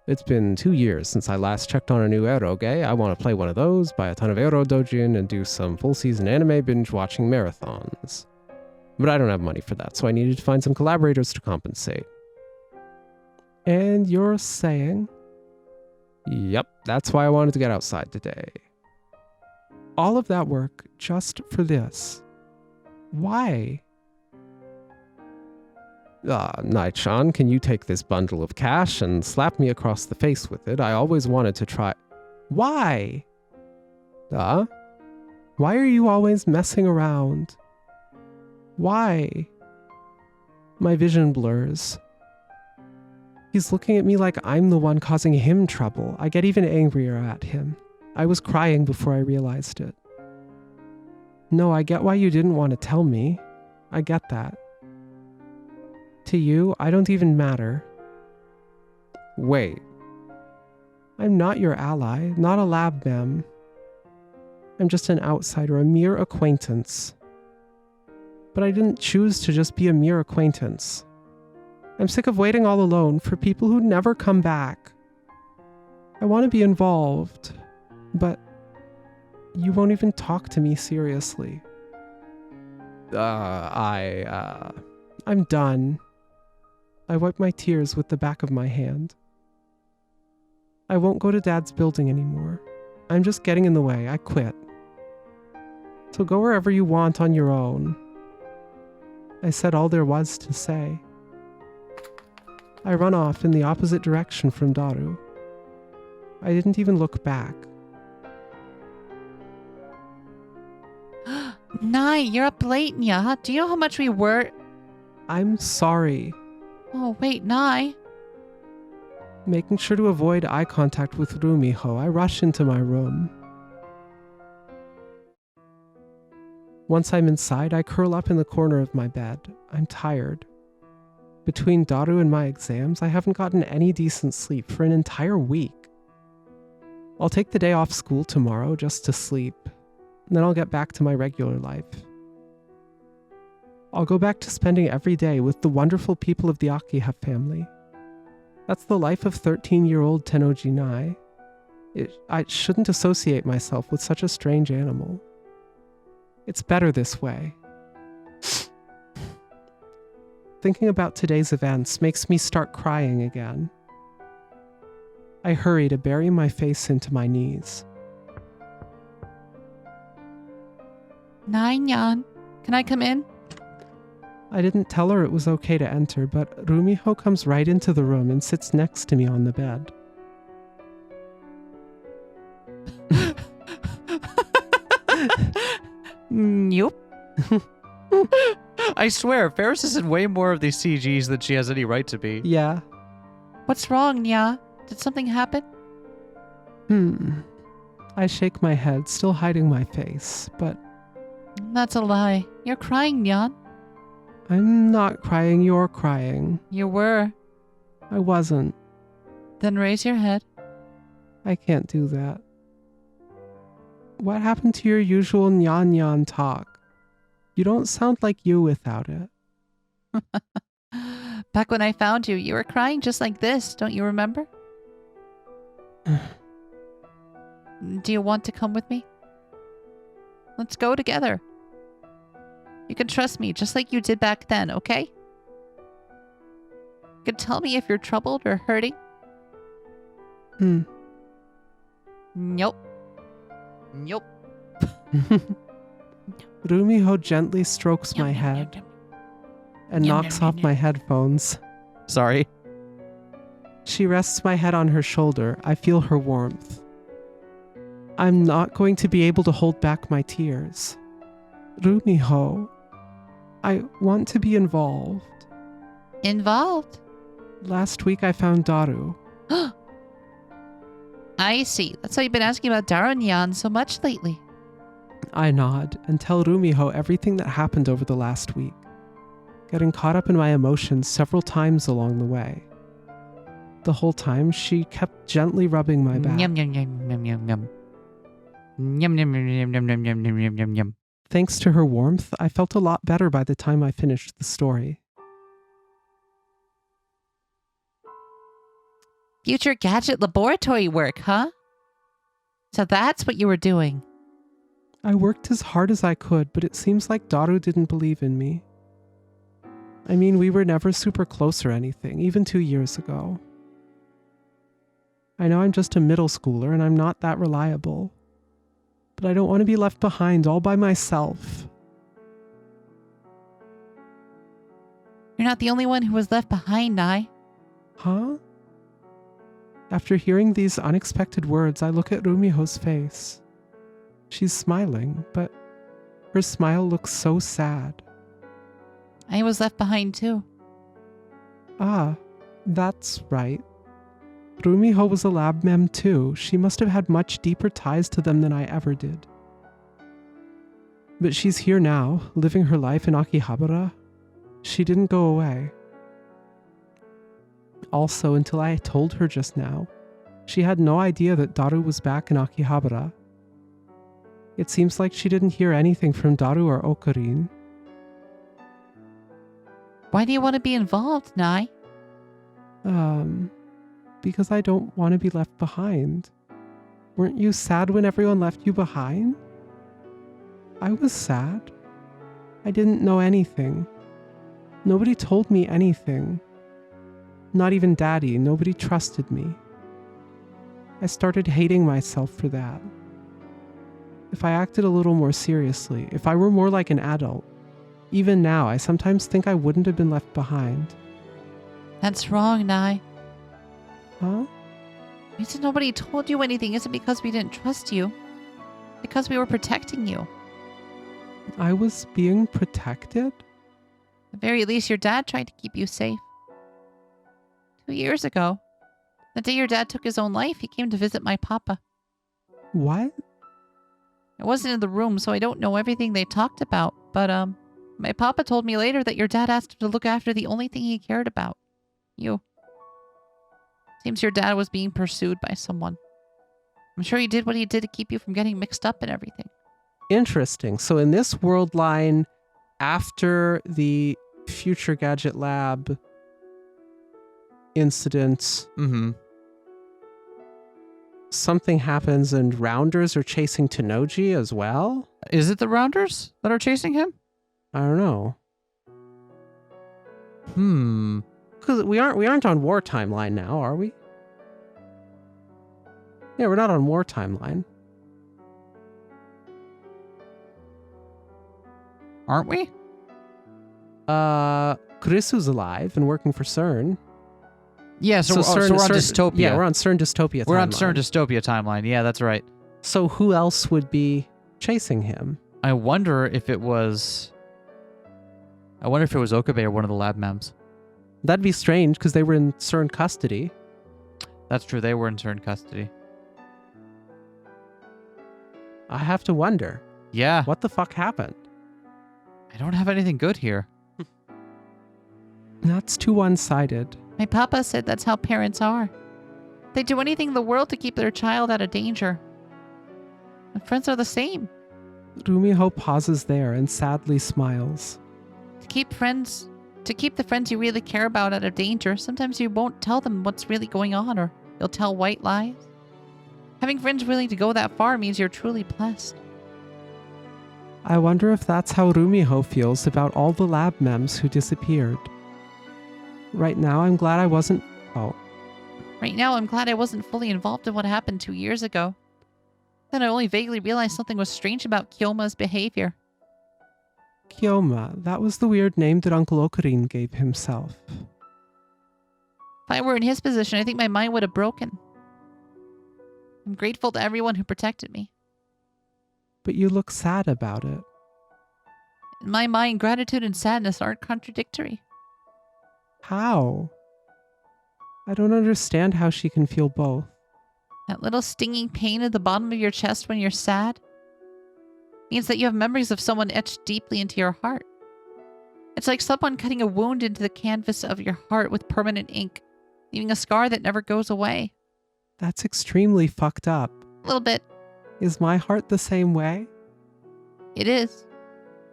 It's been 2 years since I last checked on a new eroge. I want to play one of those, buy a ton of Ero Dojin, and do some full-season anime binge-watching marathons. But I don't have money for that, so I needed to find some collaborators to compensate. And you're saying... Yep, that's why I wanted to get outside today. All of that work just for this. Why? Night-chan, can you take this bundle of cash and slap me across the face with it? I always wanted to try... Why? Why are you always messing around? Why? My vision blurs. He's looking at me like I'm the one causing him trouble. I get even angrier at him. I was crying before I realized it. No, I get why you didn't want to tell me. I get that. To you, I don't even matter. Wait. I'm not your ally, not a lab mem. I'm just an outsider, a mere acquaintance. But I didn't choose to just be a mere acquaintance. I'm sick of waiting all alone for people who never come back. I want to be involved, but you won't even talk to me seriously. I'm done. I wipe my tears with the back of my hand. I won't go to Dad's building anymore. I'm just getting in the way. I quit. So go wherever you want on your own. I said all there was to say. I run off in the opposite direction from Daru. I didn't even look back. Nai, you're up late, Nya. Do you know how much we were? I'm sorry. Oh, wait, Nai. Making sure to avoid eye contact with Rumiho, I rush into my room. Once I'm inside, I curl up in the corner of my bed. I'm tired. Between Daru and my exams, I haven't gotten any decent sleep for an entire week. I'll take the day off school tomorrow just to sleep, and then I'll get back to my regular life. I'll go back to spending every day with the wonderful people of the Akiha family. That's the life of 13-year-old Tennoji Nai. I shouldn't associate myself with such a strange animal. It's better this way. Thinking about today's events makes me start crying again. I hurry to bury my face into my knees. Nai, Nyan. Can I come in? I didn't tell her it was okay to enter, but Rumiho comes right into the room and sits next to me on the bed. Nope. I swear, Ferris is in way more of these CGs than she has any right to be. Yeah. What's wrong, Nya? Did something happen? I shake my head, still hiding my face, but... That's a lie. You're crying, Nyan. I'm not crying, you're crying. You were. I wasn't. Then raise your head. I can't do that. What happened to your usual nyan-nyan talk? You don't sound like you without it. Back when I found you, you were crying just like this. Don't you remember? Do you want to come with me? Let's go together. You can trust me just like you did back then, okay? You can tell me if you're troubled or hurting. Nope. Nope. Rumiho gently strokes my head and knocks off my headphones. Sorry. She rests my head on her shoulder. I feel her warmth. I'm not going to be able to hold back my tears. Rumiho, I want to be involved. Involved? Last week I found Daru. I see. That's why you've been asking about Daru and Yan so much lately. I nod and tell Rumiho everything that happened over the last week, getting caught up in my emotions several times along the way. The whole time, she kept gently rubbing my back. Yum, yum, yum, yum, yum, yum. Yum, yum, yum, yum, yum, yum, yum, yum, yum, yum, yum. Thanks to her warmth, I felt a lot better by the time I finished the story. Future gadget laboratory work, huh? So that's what you were doing. I worked as hard as I could, but it seems like Daru didn't believe in me. I mean, we were never super close or anything, even 2 years ago. I know I'm just a middle schooler and I'm not that reliable, but I don't want to be left behind all by myself. You're not the only one who was left behind, Nai. Huh? After hearing these unexpected words, I look at Rumiho's face. She's smiling, but her smile looks so sad. I was left behind too. Ah, that's right. Rumiho was a lab mem too. She must have had much deeper ties to them than I ever did. But she's here now, living her life in Akihabara. She didn't go away. Also, until I told her just now, she had no idea that Daru was back in Akihabara. It seems like she didn't hear anything from Daru or Okarin. Why do you want to be involved, Nai? Because I don't want to be left behind. Weren't you sad when everyone left you behind? I was sad. I didn't know anything. Nobody told me anything. Not even Daddy. Nobody trusted me. I started hating myself for that. If I acted a little more seriously, if I were more like an adult, even now, I sometimes think I wouldn't have been left behind. That's wrong, Nai. Huh? You said nobody told you anything isn't because we didn't trust you. Because we were protecting you. I was being protected? At the very least, your dad tried to keep you safe. 2 years ago, the day your dad took his own life, he came to visit my papa. What? I wasn't in the room, so I don't know everything they talked about, but, my papa told me later that your dad asked him to look after the only thing he cared about. You. Seems your dad was being pursued by someone. I'm sure he did what he did to keep you from getting mixed up in everything. Interesting. So in this world line, after the Future Gadget Lab incident, something happens and Rounders are chasing Tenoji as well? Is it the Rounders that are chasing him? I don't know. Because we aren't on war timeline now, are we? Yeah, we're not on war timeline. Aren't we? Kurisu's alive and working for CERN. Yeah, so we're on Dystopia. Yeah, we're on CERN Dystopia timeline. We're on CERN Dystopia timeline. Yeah, that's right. So who else would be chasing him? I wonder if it was Okabe or one of the lab mems. That'd be strange because they were in CERN custody. That's true. They were in CERN custody. I have to wonder. Yeah. What the fuck happened? I don't have anything good here. That's too one-sided. My papa said that's how parents are. They do anything in the world to keep their child out of danger. And friends are the same. Rumiho pauses there and sadly smiles. To keep the friends you really care about out of danger, sometimes you won't tell them what's really going on, or you'll tell white lies. Having friends willing to go that far means you're truly blessed. I wonder if that's how Rumiho feels about all the lab mems who disappeared. Right now, I'm glad I wasn't... Oh. Right now, I'm glad I wasn't fully involved in what happened 2 years ago. Then I only vaguely realized something was strange about Kyoma's behavior. Kyoma, that was the weird name that Uncle Okarin gave himself. If I were in his position, I think my mind would have broken. I'm grateful to everyone who protected me. But you look sad about it. In my mind, gratitude and sadness aren't contradictory. How? I don't understand how she can feel both. That little stinging pain at the bottom of your chest when you're sad means that you have memories of someone etched deeply into your heart. It's like someone cutting a wound into the canvas of your heart with permanent ink, leaving a scar that never goes away. That's extremely fucked up. A little bit. Is my heart the same way? It is.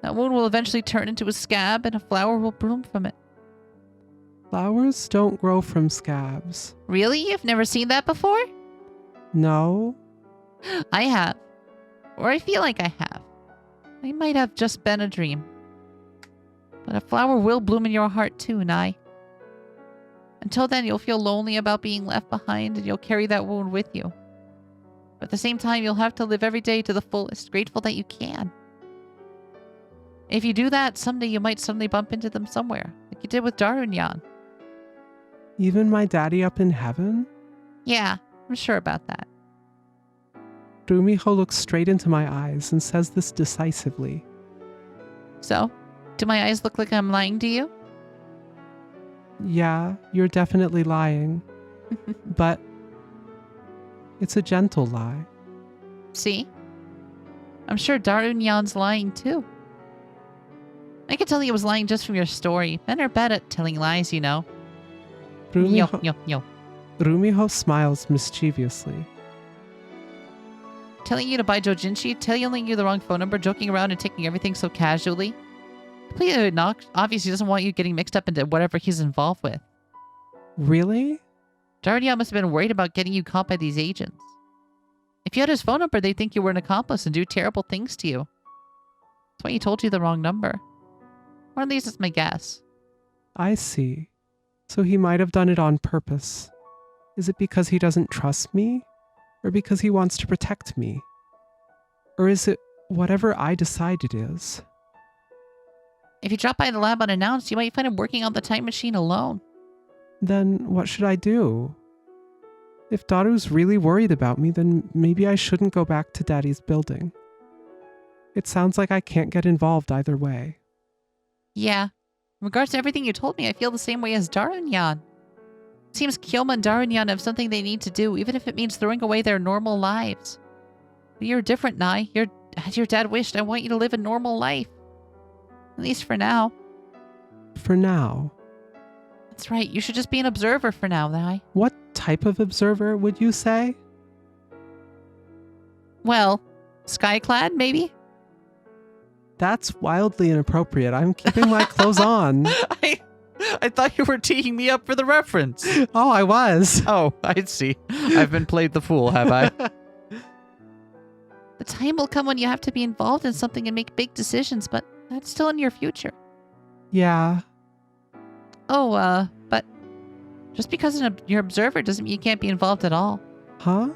That wound will eventually turn into a scab and a flower will bloom from it. Flowers don't grow from scabs. Really? You've never seen that before? No. I have. Or I feel like I have. I might have just been a dream. But a flower will bloom in your heart too, Nai. Until then, you'll feel lonely about being left behind and you'll carry that wound with you. But at the same time, you'll have to live every day to the fullest, grateful that you can. If you do that, someday you might suddenly bump into them somewhere, like you did with Darunyan. Even my daddy up in heaven? Yeah, I'm sure about that. Rumiho looks straight into my eyes and says this decisively. So, do my eyes look like I'm lying to you? Yeah, you're definitely lying. But it's a gentle lie. See? I'm sure Darunyan's lying too. I could tell he was lying just from your story. Men are bad at telling lies, you know. Yo. Rumiho smiles mischievously. Telling you to buy Jojinshi, telling you the wrong phone number, joking around and taking everything so casually. Completely obviously doesn't want you getting mixed up into whatever he's involved with. Really? Darunyan must have been worried about getting you caught by these agents. If you had his phone number, they'd think you were an accomplice and do terrible things to you. That's why he told you the wrong number. Or at least it's my guess. I see. So he might have done it on purpose. Is it because he doesn't trust me? Or because he wants to protect me? Or is it whatever I decide it is? If you drop by the lab unannounced, you might find him working on the time machine alone. Then what should I do? If Daru's really worried about me, then maybe I shouldn't go back to Daddy's building. It sounds like I can't get involved either way. Yeah. In regards to everything you told me, I feel the same way as Darunyan. It seems Kyoma and Darunyan have something they need to do, even if it means throwing away their normal lives. But you're different, Nai. As your dad wished, I want you to live a normal life. At least for now. For now? That's right. You should just be an observer for now, Nai. What type of observer would you say? Well, skyclad, maybe? That's wildly inappropriate. I'm keeping my clothes on. I thought you were teeing me up for the reference. Oh, I was. Oh, I see. I've been played the fool, have I? The time will come when you have to be involved in something and make big decisions, but that's still in your future. Yeah. Oh, but just because you're an observer doesn't mean you can't be involved at all. Huh?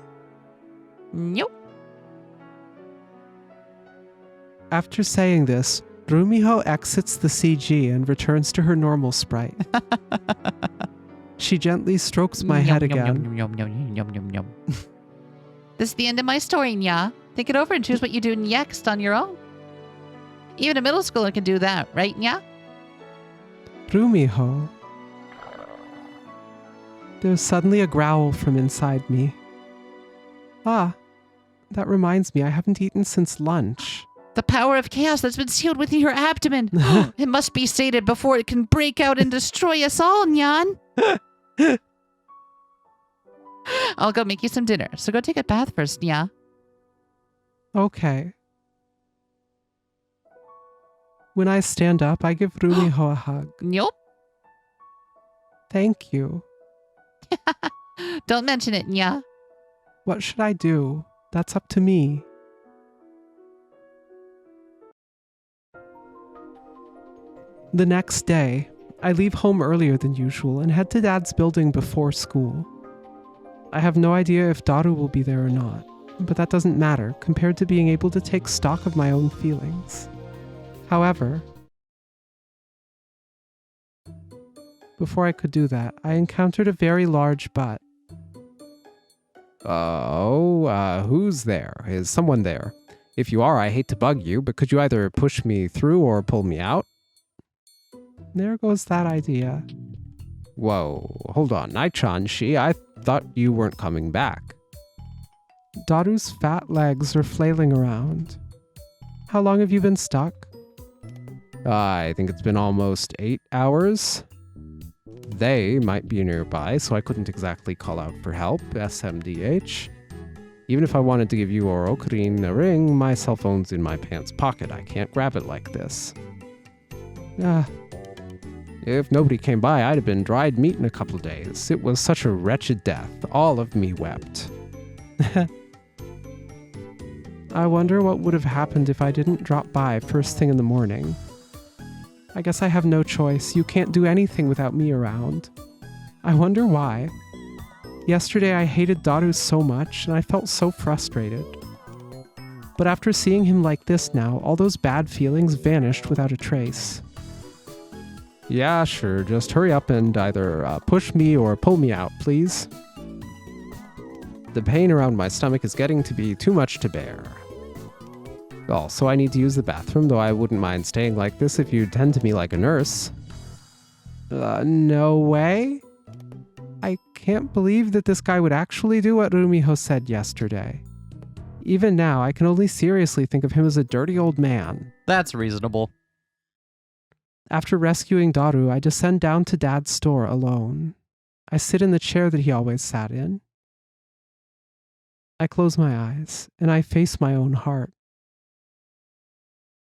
Nope. After saying this, Rumiho exits the CG and returns to her normal sprite. She gently strokes my head again. This is the end of my story, Nya. Think it over and choose what you do next on your own. Even a middle schooler can do that, right, Nya? Rumiho. There's suddenly a growl from inside me. Ah, that reminds me, I haven't eaten since lunch. The power of chaos that's been sealed within your abdomen. It must be sated before it can break out and destroy us all, Nyan. I'll go make you some dinner, so go take a bath first, Nya. Okay. When I stand up, I give Rumiho a hug. Yup. Thank you. Don't mention it, Nya. What should I do? That's up to me. The next day, I leave home earlier than usual and head to Dad's building before school. I have no idea if Daru will be there or not, but that doesn't matter compared to being able to take stock of my own feelings. However, before I could do that, I encountered a very large butt. Who's there? Is someone there? If you are, I hate to bug you, but could you either push me through or pull me out? There goes that idea. Whoa, hold on, Naichan-shi, I thought you weren't coming back. Daru's fat legs are flailing around. How long have you been stuck? I think it's been almost 8 hours. They might be nearby, so I couldn't exactly call out for help, SMDH. Even if I wanted to give you or Okurin a ring, my cell phone's in my pants pocket. I can't grab it like this. If nobody came by, I'd have been dried meat in a couple of days. It was such a wretched death. All of me wept. I wonder what would have happened if I didn't drop by first thing in the morning. I guess I have no choice. You can't do anything without me around. I wonder why. Yesterday I hated Daru so much and I felt so frustrated. But after seeing him like this now, all those bad feelings vanished without a trace. Yeah, sure. Just hurry up and either push me or pull me out, please. The pain around my stomach is getting to be too much to bear. Also, I need to use the bathroom, though I wouldn't mind staying like this if you tend to me like a nurse. No way? I can't believe that this guy would actually do what Rumiho said yesterday. Even now, I can only seriously think of him as a dirty old man. That's reasonable. After rescuing Daru, I descend down to Dad's store alone. I sit in the chair that he always sat in. I close my eyes, and I face my own heart.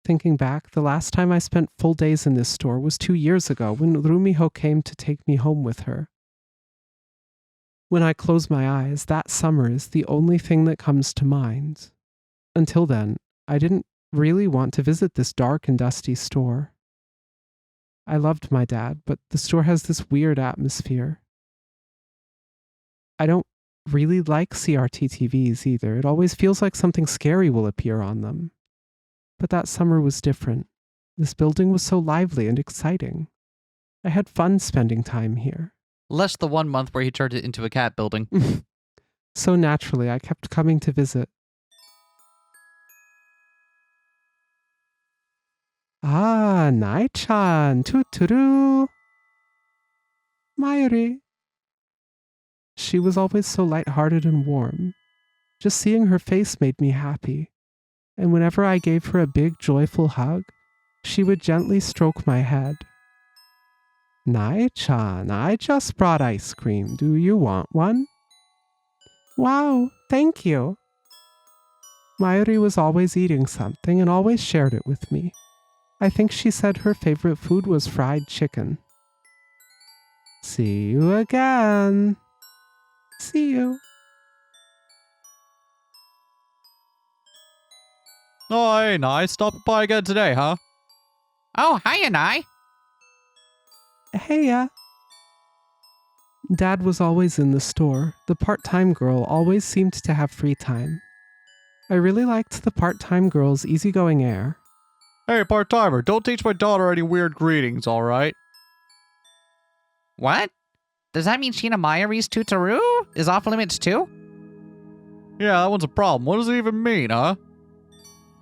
Thinking back, the last time I spent full days in this store was 2 years ago when Rumiho came to take me home with her. When I close my eyes, that summer is the only thing that comes to mind. Until then, I didn't really want to visit this dark and dusty store. I loved my dad, but the store has this weird atmosphere. I don't really like CRT TVs either. It always feels like something scary will appear on them. But that summer was different. This building was so lively and exciting. I had fun spending time here. Less the 1 month where he turned it into a cat building. So naturally, I kept coming to visit. Ah, Nai-chan, tuturu. Mayuri. She was always so lighthearted and warm. Just seeing her face made me happy. And whenever I gave her a big, joyful hug, she would gently stroke my head. Nai-chan, I just brought ice cream. Do you want one? Wow, thank you. Mayuri was always eating something and always shared it with me. I think she said her favorite food was fried chicken. See you again. See you. Oh, hey, nice. Stopping by again today, huh? Oh, hiya, Nai. Heya. Dad was always in the store. The part-time girl always seemed to have free time. I really liked the part-time girl's easygoing air. Hey, part-timer, don't teach my daughter any weird greetings, alright? What? Does that mean Sheena Mayuri's Tutaru is off limits too? Yeah, that one's a problem. What does it even mean, huh?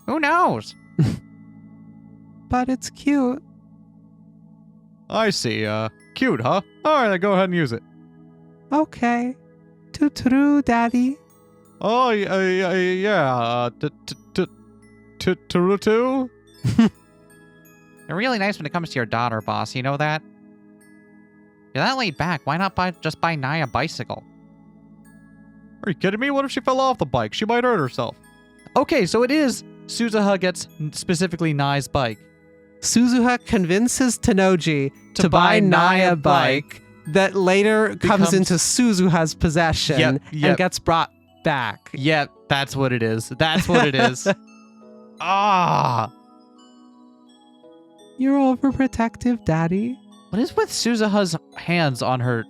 Who knows? But it's cute. I see, cute, huh? Alright, then go ahead and use it. Okay. Tuturu, Daddy. Oh, yeah, Turutu? You're really nice when it comes to your daughter, boss. You know that? You're that laid back. Why not just buy Nai a bicycle? Are you kidding me? What if she fell off the bike? She might hurt herself. Okay, so it is Suzuha gets specifically Nai's bike. Suzuha convinces Tanoji to buy Naya a bike that later comes into Suzuha's possession Yep. and gets brought back. Yep, that's what it is. That's what it is. Ah. You're overprotective, Daddy. What is with Suzuha's hands on her?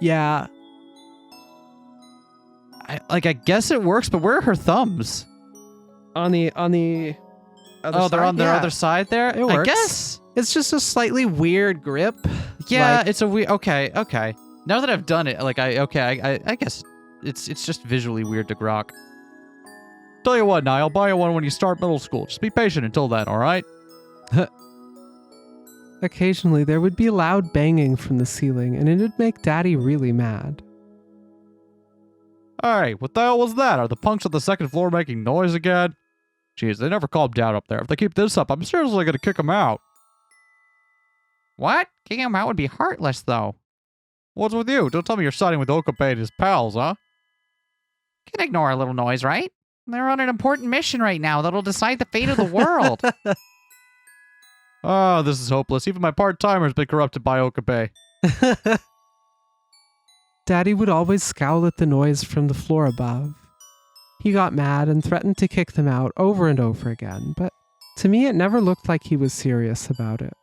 Yeah. I guess it works, but where are her thumbs? On the other Oh, they're side? on their Yeah. other side there? It works. I guess. It's just a slightly weird grip. Yeah, Like- it's a weird. Okay. Now that I've done it, I guess it's just visually weird to grok. Tell you what, Nye, I'll buy you one when you start middle school. Just be patient until then, all right? Occasionally, there would be loud banging from the ceiling, and it'd make Daddy really mad. Hey, what the hell was that? Are the punks on the second floor making noise again? Jeez, they never calm down up there. If they keep this up, I'm seriously gonna kick them out. What? Kicking him out would be heartless, though. What's with you? Don't tell me you're siding with Okabe and his pals, huh? Can ignore a little noise, right? They're on an important mission right now that'll decide the fate of the world. Oh, this is hopeless. Even my part-timer's been corrupted by Okabe. Daddy would always scowl at the noise from the floor above. He got mad and threatened to kick them out over and over again, but to me it never looked like he was serious about it.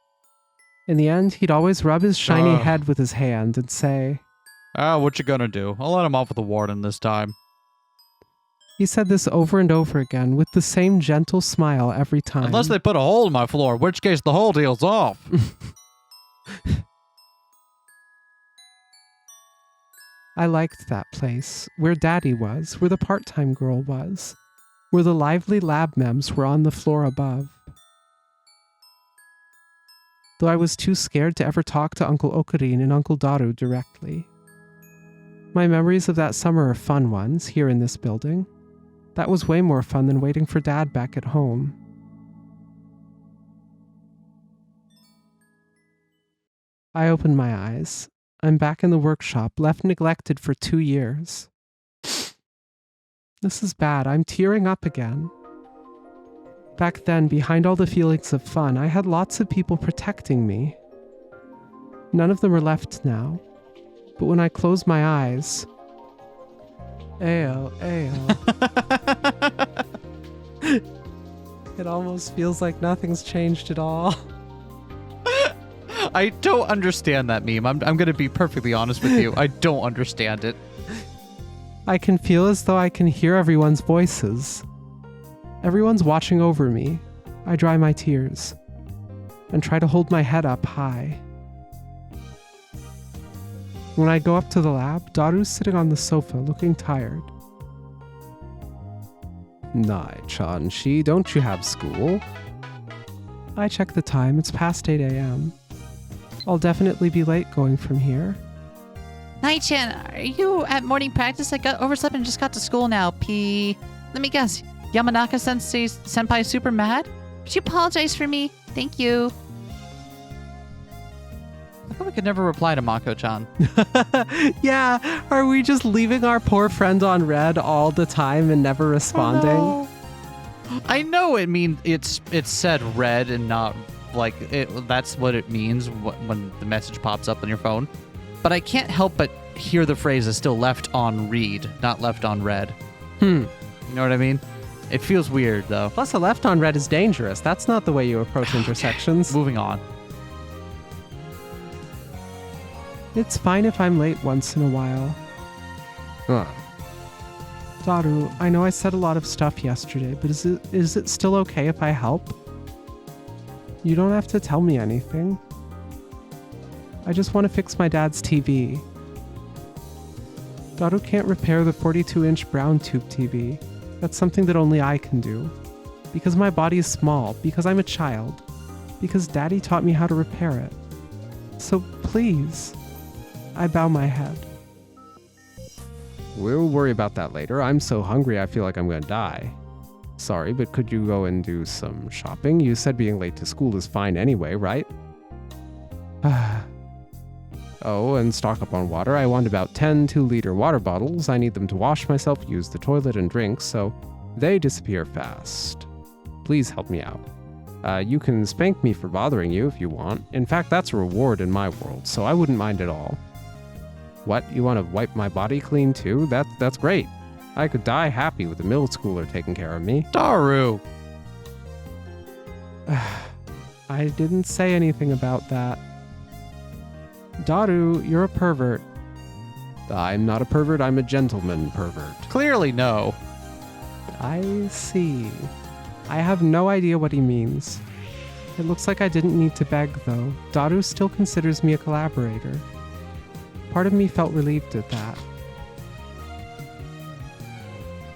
In the end, he'd always rub his shiny head with his hand and say, What you gonna do? I'll let him off with the warden this time. he said this over and over again with the same gentle smile every time. Unless they put a hole in my floor, in which case the whole deal's off. I liked that place, where Daddy was, where the part-time girl was, where the lively lab mems were on the floor above. Though I was too scared to ever talk to Uncle Okarin and Uncle Daru directly. My memories of that summer are fun ones, here in this building. That was way more fun than waiting for Dad back at home. I opened my eyes. I'm back in the workshop, left neglected for 2 years. This is bad. I'm tearing up again. Back then, behind all the feelings of fun, I had lots of people protecting me. None of them are left now. But when I close my eyes... Ayo. It almost feels like nothing's changed at all. I don't understand that meme. I'm going to be perfectly honest with you. I don't understand it. I can feel as though I can hear everyone's voices. Everyone's watching over me. I dry my tears and try to hold my head up high. When I go up to the lab, Daru's sitting on the sofa looking tired. Nai, Chan-shi, don't you have school? I check the time. It's past 8 a.m. I'll definitely be late going from here. Nai-chan, are you at morning practice? I got overslept and just got to school now. P. Let me guess. Yamanaka senpai super mad? Could you apologize for me? Thank you. I thought we could never reply to Mako-chan. Yeah, are we just leaving our poor friend on red all the time and never responding? Oh, no. I know it means it's said red and not like it. That's what it means when the message pops up on your phone. But I can't help but hear the phrase is still left on read, not left on red. You know what I mean? It feels weird though. Plus, a left on red is dangerous. That's not the way you approach intersections. Moving on. It's fine if I'm late once in a while. Huh. Daru, I know I said a lot of stuff yesterday, but is it still okay if I help? You don't have to tell me anything. I just want to fix my dad's TV. Daru can't repair the 42-inch brown tube TV. That's something that only I can do. Because my body is small, because I'm a child, because Daddy taught me how to repair it. So please, I bow my head. We'll worry about that later. I'm so hungry I feel like I'm gonna die. Sorry, but could you go and do some shopping? You said being late to school is fine anyway, right? Oh, and stock up on water. I want about 10 2-liter water bottles. I need them to wash myself, use the toilet, and drink, so they disappear fast. Please help me out. You can spank me for bothering you if you want. In fact, that's a reward in my world, so I wouldn't mind at all. What, you want to wipe my body clean too? That's great. I could die happy with a middle schooler taking care of me. Daru! I didn't say anything about that. Daru, you're a pervert. I'm not a pervert, I'm a gentleman pervert. Clearly no. I see. I have no idea what he means. It looks like I didn't need to beg, though. Daru still considers me a collaborator. Part of me felt relieved at that.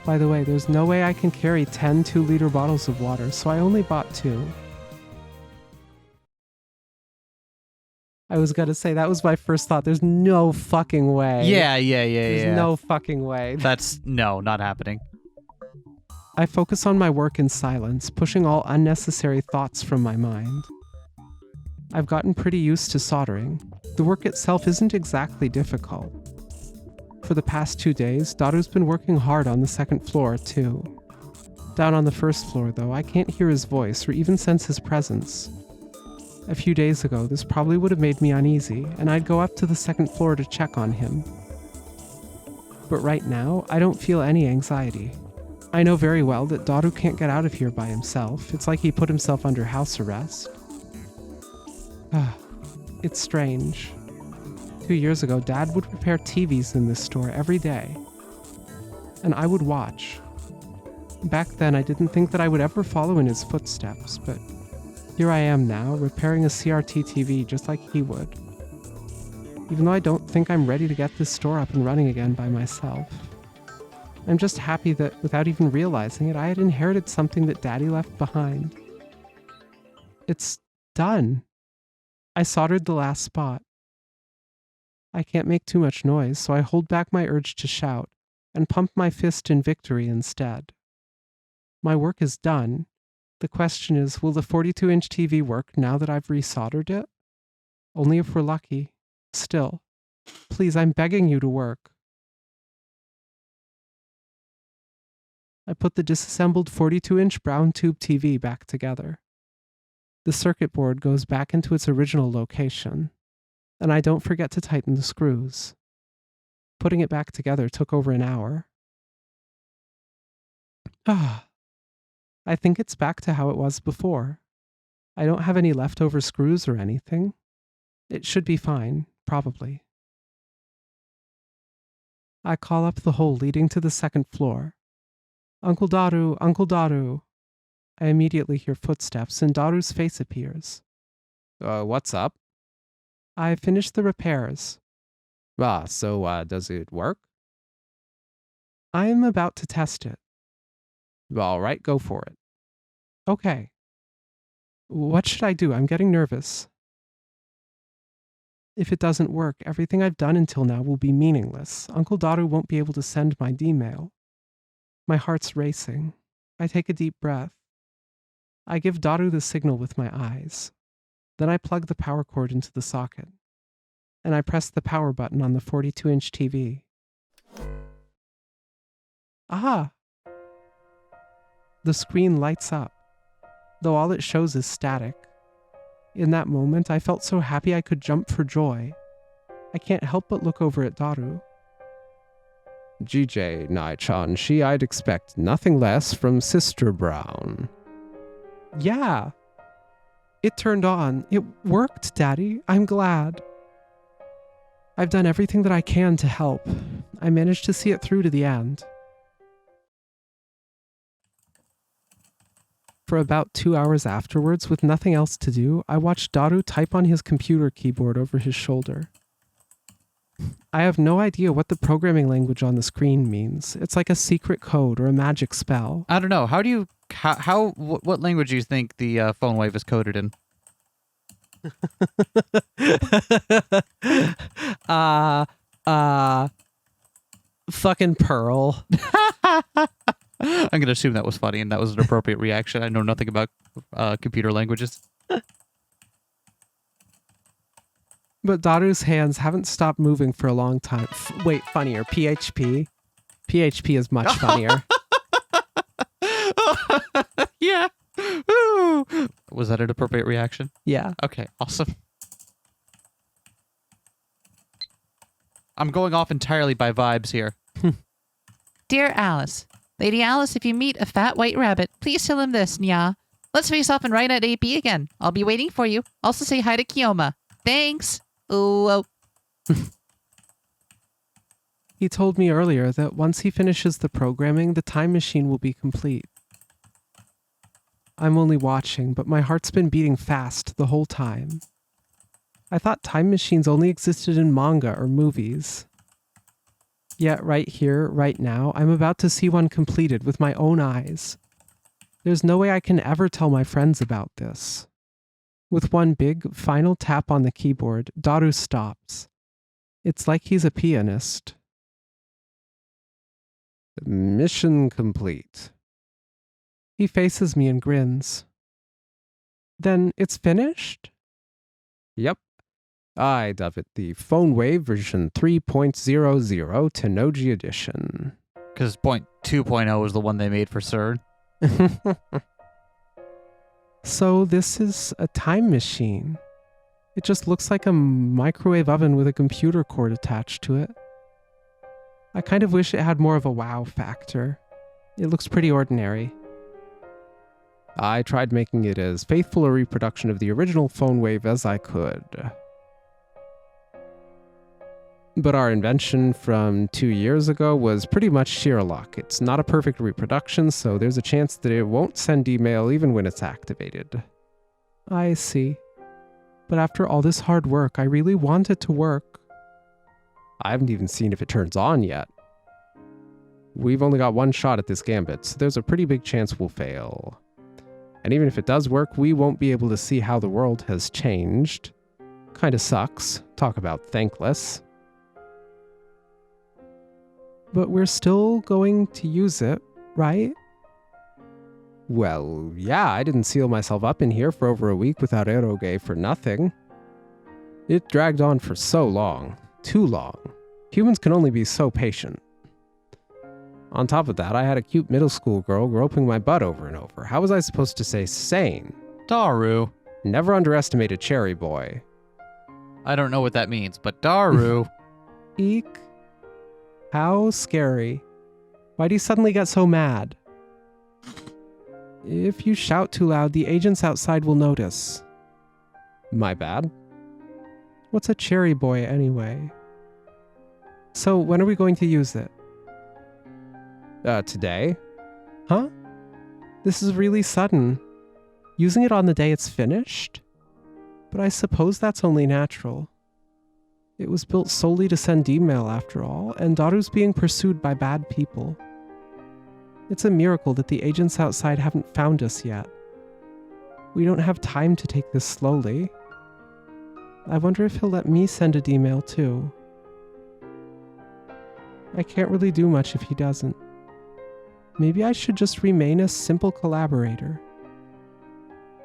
By the way, there's no way I can carry 10 2-liter bottles of water, so I only bought 2. I was gonna say, that was my first thought. There's no fucking way. Yeah. There's no fucking way. That's, no, not happening. I focus on my work in silence, pushing all unnecessary thoughts from my mind. I've gotten pretty used to soldering. The work itself isn't exactly difficult. For the past 2 days, Daru's been working hard on the second floor, too. Down on the first floor, though, I can't hear his voice or even sense his presence. A few days ago, this probably would have made me uneasy, and I'd go up to the second floor to check on him. But right now, I don't feel any anxiety. I know very well that Daru can't get out of here by himself. It's like he put himself under house arrest. It's strange. 2 years ago, Dad would repair TVs in this store every day. And I would watch. Back then, I didn't think that I would ever follow in his footsteps, but here I am now, repairing a CRT TV just like he would. Even though I don't think I'm ready to get this store up and running again by myself. I'm just happy that, without even realizing it, I had inherited something that Daddy left behind. It's done. I soldered the last spot. I can't make too much noise, so I hold back my urge to shout and pump my fist in victory instead. My work is done. The question is, will the 42-inch TV work now that I've resoldered it? Only if we're lucky. Still, please, I'm begging you to work. I put the disassembled 42-inch brown tube TV back together. The circuit board goes back into its original location, and I don't forget to tighten the screws. Putting it back together took over an hour. I think it's back to how it was before. I don't have any leftover screws or anything. It should be fine, probably. I call up the hole leading to the second floor. Uncle Daru, Uncle Daru. I immediately hear footsteps and Daru's face appears. What's up? I finished the repairs. So does it work? I am about to test it. All right, go for it. Okay. What should I do? I'm getting nervous. If it doesn't work, everything I've done until now will be meaningless. Uncle Daru won't be able to send my D-mail. My heart's racing. I take a deep breath. I give Daru the signal with my eyes. Then I plug the power cord into the socket. And I press the power button on the 42-inch TV. Aha! The screen lights up, though all it shows is static. In that moment, I felt so happy I could jump for joy. I can't help but look over at Daru. GJ, Nai-chan, I'd expect nothing less from Sister Brown. Yeah. It turned on. It worked, Daddy. I'm glad. I've done everything that I can to help. I managed to see it through to the end. For about 2 hours afterwards, with nothing else to do, I watched Daru type on his computer keyboard over his shoulder. I have no idea what the programming language on the screen means. It's like a secret code or a magic spell. I don't know. What language do you think the phone wave is coded in? Fucking Pearl. I'm going to assume that was funny and that was an appropriate reaction. I know nothing about computer languages. But Daru's hands haven't stopped moving for a long time. Wait, funnier. PHP? PHP is much funnier. Yeah. Ooh. Was that an appropriate reaction? Yeah. Okay, awesome. I'm going off entirely by vibes here. Dear Alice, Lady Alice, if you meet a fat white rabbit, please tell him this, nya. Let's face off and ride at AP again. I'll be waiting for you. Also say hi to Kioma. Thanks. Ooh. He told me earlier that once he finishes the programming, the time machine will be complete. I'm only watching, but my heart's been beating fast the whole time. I thought time machines only existed in manga or movies. Yet right here, right now, I'm about to see one completed with my own eyes. There's no way I can ever tell my friends about this. With one big, final tap on the keyboard, Daru stops. It's like he's a pianist. Mission complete. He faces me and grins. Then it's finished? Yep. I dub it the Phone Wave version 3.00 Tennoji edition. Because point 2.0 is the one they made for CERN. So this is a time machine. It just looks like a microwave oven with a computer cord attached to it. I kind of wish it had more of a wow factor. It looks pretty ordinary. I tried making it as faithful a reproduction of the original Phone Wave as I could. But our invention from 2 years ago was pretty much sheer luck. It's not a perfect reproduction, so there's a chance that it won't send email even when it's activated. I see. But after all this hard work, I really want it to work. I haven't even seen if it turns on yet. We've only got one shot at this gambit, so there's a pretty big chance we'll fail. And even if it does work, we won't be able to see how the world has changed. Kinda sucks. Talk about thankless. But we're still going to use it, right? Well, yeah, I didn't seal myself up in here for over a week without eroge for nothing. It dragged on for so long. Too long. Humans can only be so patient. On top of that, I had a cute middle school girl groping my butt over and over. How was I supposed to stay sane? Daru. Never underestimate a cherry boy. I don't know what that means, but Daru. Eek. How scary. Why'd he suddenly get so mad? If you shout too loud, the agents outside will notice. My bad. What's a cherry boy anyway? So when are we going to use it? Today? Huh? This is really sudden. Using it on the day it's finished? But I suppose that's only natural. It was built solely to send email after all, and Daru's being pursued by bad people. It's a miracle that the agents outside haven't found us yet. We don't have time to take this slowly. I wonder if he'll let me send an email too. I can't really do much if he doesn't. Maybe I should just remain a simple collaborator.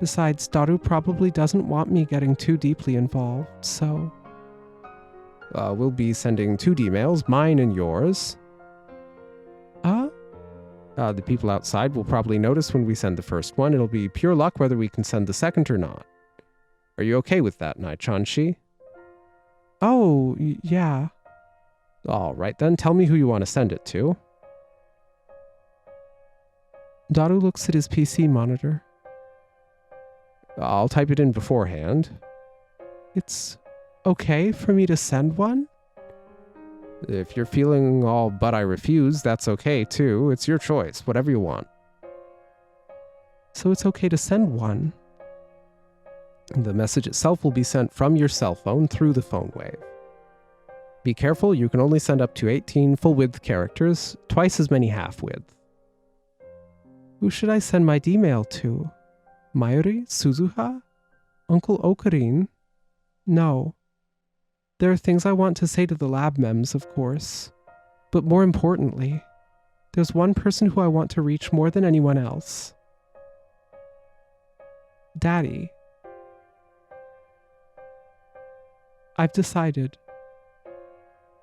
Besides, Daru probably doesn't want me getting too deeply involved, so... We'll be sending 2 emails, mine and yours. The people outside will probably notice when we send the first one. It'll be pure luck whether we can send the second or not. Are you okay with that, Nai-chan-shi? Oh, yeah. Alright then, tell me who you want to send it to. Daru looks at his PC monitor. I'll type it in beforehand. It's okay for me to send one? If you're feeling all but I refuse, that's okay too. It's your choice, whatever you want. So it's okay to send one? The message itself will be sent from your cell phone through the phone wave. Be careful, you can only send up to 18 full-width characters, twice as many half-width. Who should I send my email to? Mayuri? Suzuha? Uncle Okarin? No. There are things I want to say to the lab mems, of course. But more importantly, there's one person who I want to reach more than anyone else. Daddy. I've decided.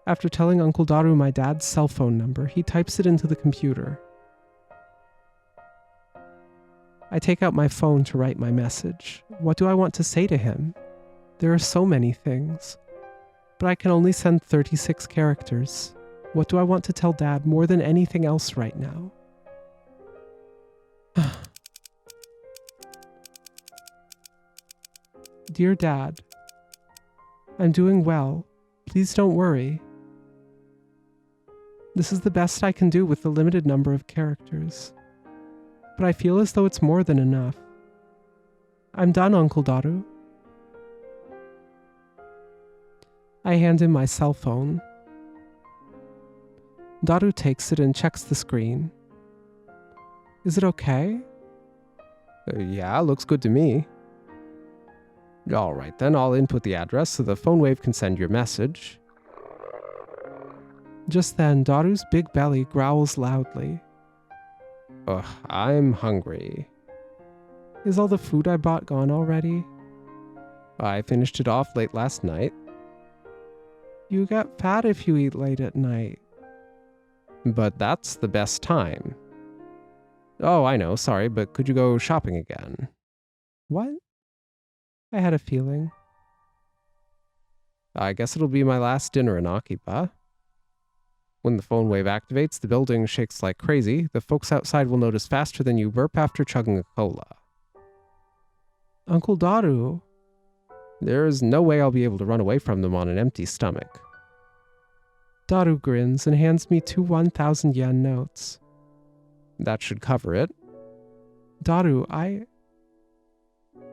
After telling Uncle Daru my dad's cell phone number, he types it into the computer. I take out my phone to write my message. What do I want to say to him? There are so many things. But I can only send 36 characters. What do I want to tell Dad more than anything else right now? Dear Dad, I'm doing well. Please don't worry. This is the best I can do with the limited number of characters. But I feel as though it's more than enough. I'm done, Uncle Daru. I hand him my cell phone. Daru takes it and checks the screen. Is it okay? Yeah, looks good to me. Alright then, I'll input the address so the phone wave can send your message. Just then, Daru's big belly growls loudly. Ugh, I'm hungry. Is all the food I bought gone already? I finished it off late last night. You get fat if you eat late at night. But that's the best time. Oh, I know, sorry, but could you go shopping again? What? I had a feeling. I guess it'll be my last dinner in Akiba. When the phone wave activates, the building shakes like crazy. The folks outside will notice faster than you burp after chugging a cola. Uncle Daru. There's no way I'll be able to run away from them on an empty stomach. Daru grins and hands me 2 1,000 yen notes. That should cover it. Daru,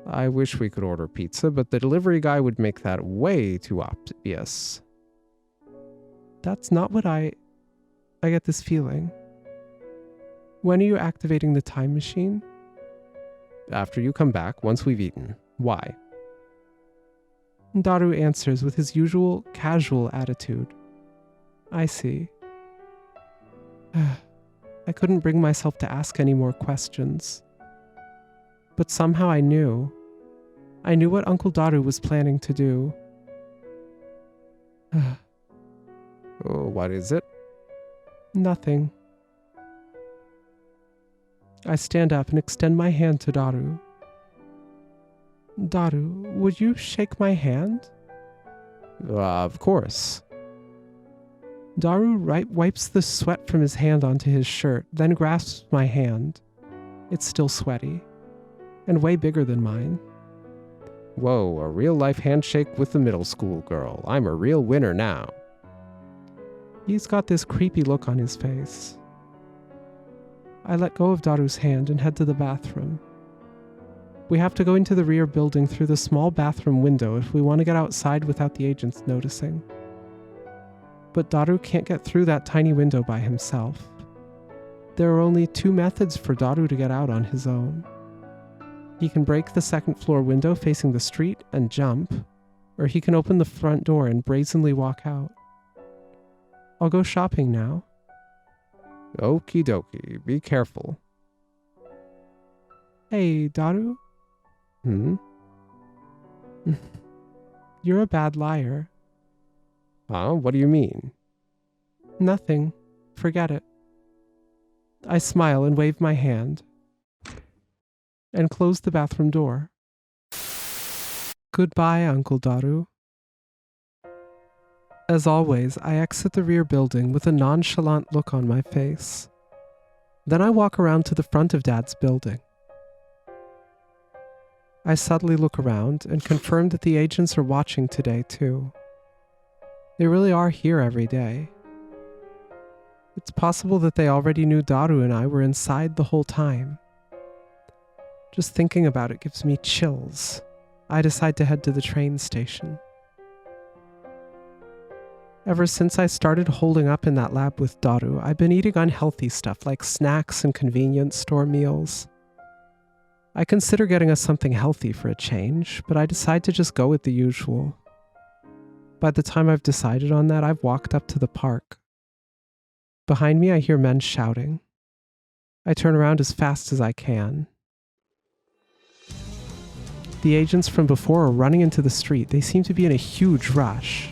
I wish we could order pizza, but the delivery guy would make that way too obvious. That's not what I get this feeling. When are you activating the time machine? After you come back, once we've eaten. Why? Daru answers with his usual casual attitude. I see. I couldn't bring myself to ask any more questions. But somehow I knew. I knew what Uncle Daru was planning to do. Oh, what is it? Nothing. I stand up and extend my hand to Daru. Daru, would you shake my hand? Of course. Daru wipes the sweat from his hand onto his shirt, then grasps my hand. It's still sweaty, and way bigger than mine. Whoa, a real-life handshake with the middle school girl. I'm a real winner now. He's got this creepy look on his face. I let go of Daru's hand and head to the bathroom. We have to go into the rear building through the small bathroom window if we want to get outside without the agents noticing. But Daru can't get through that tiny window by himself. There are only 2 methods for Daru to get out on his own. He can break the 2nd floor window facing the street and jump, or he can open the front door and brazenly walk out. I'll go shopping now. Okie dokie, be careful. Hey, Daru? You're a bad liar. Huh? What do you mean? Nothing. Forget it. I smile and wave my hand, and close the bathroom door. Goodbye, Uncle Daru. As always, I exit the rear building with a nonchalant look on my face. Then I walk around to the front of Dad's building. I subtly look around and confirm that the agents are watching today too. They really are here every day. It's possible that they already knew Daru and I were inside the whole time. Just thinking about it gives me chills. I decide to head to the train station. Ever since I started holding up in that lab with Daru, I've been eating unhealthy stuff like snacks and convenience store meals. I consider getting us something healthy for a change, but I decide to just go with the usual. By the time I've decided on that, I've walked up to the park. Behind me, I hear men shouting. I turn around as fast as I can. The agents from before are running into the street. They seem to be in a huge rush.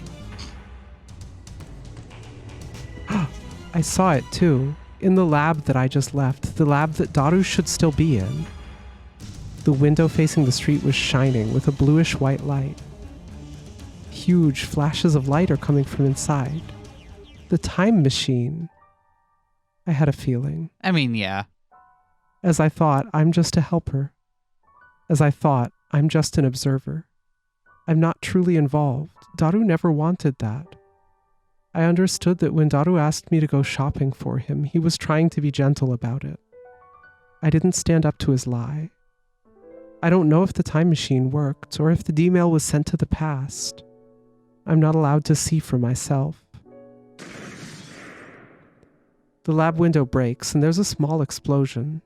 I saw it too, in the lab that I just left, the lab that Daru should still be in. The window facing the street was shining with a bluish-white light. Huge flashes of light are coming from inside. The time machine. I had a feeling. I mean, yeah. As I thought, I'm just a helper. As I thought, I'm just an observer. I'm not truly involved. Daru never wanted that. I understood that when Daru asked me to go shopping for him, he was trying to be gentle about it. I didn't stand up to his lie. I don't know if the time machine worked or if the D-mail was sent to the past. I'm not allowed to see for myself. The lab window breaks and there's a small explosion.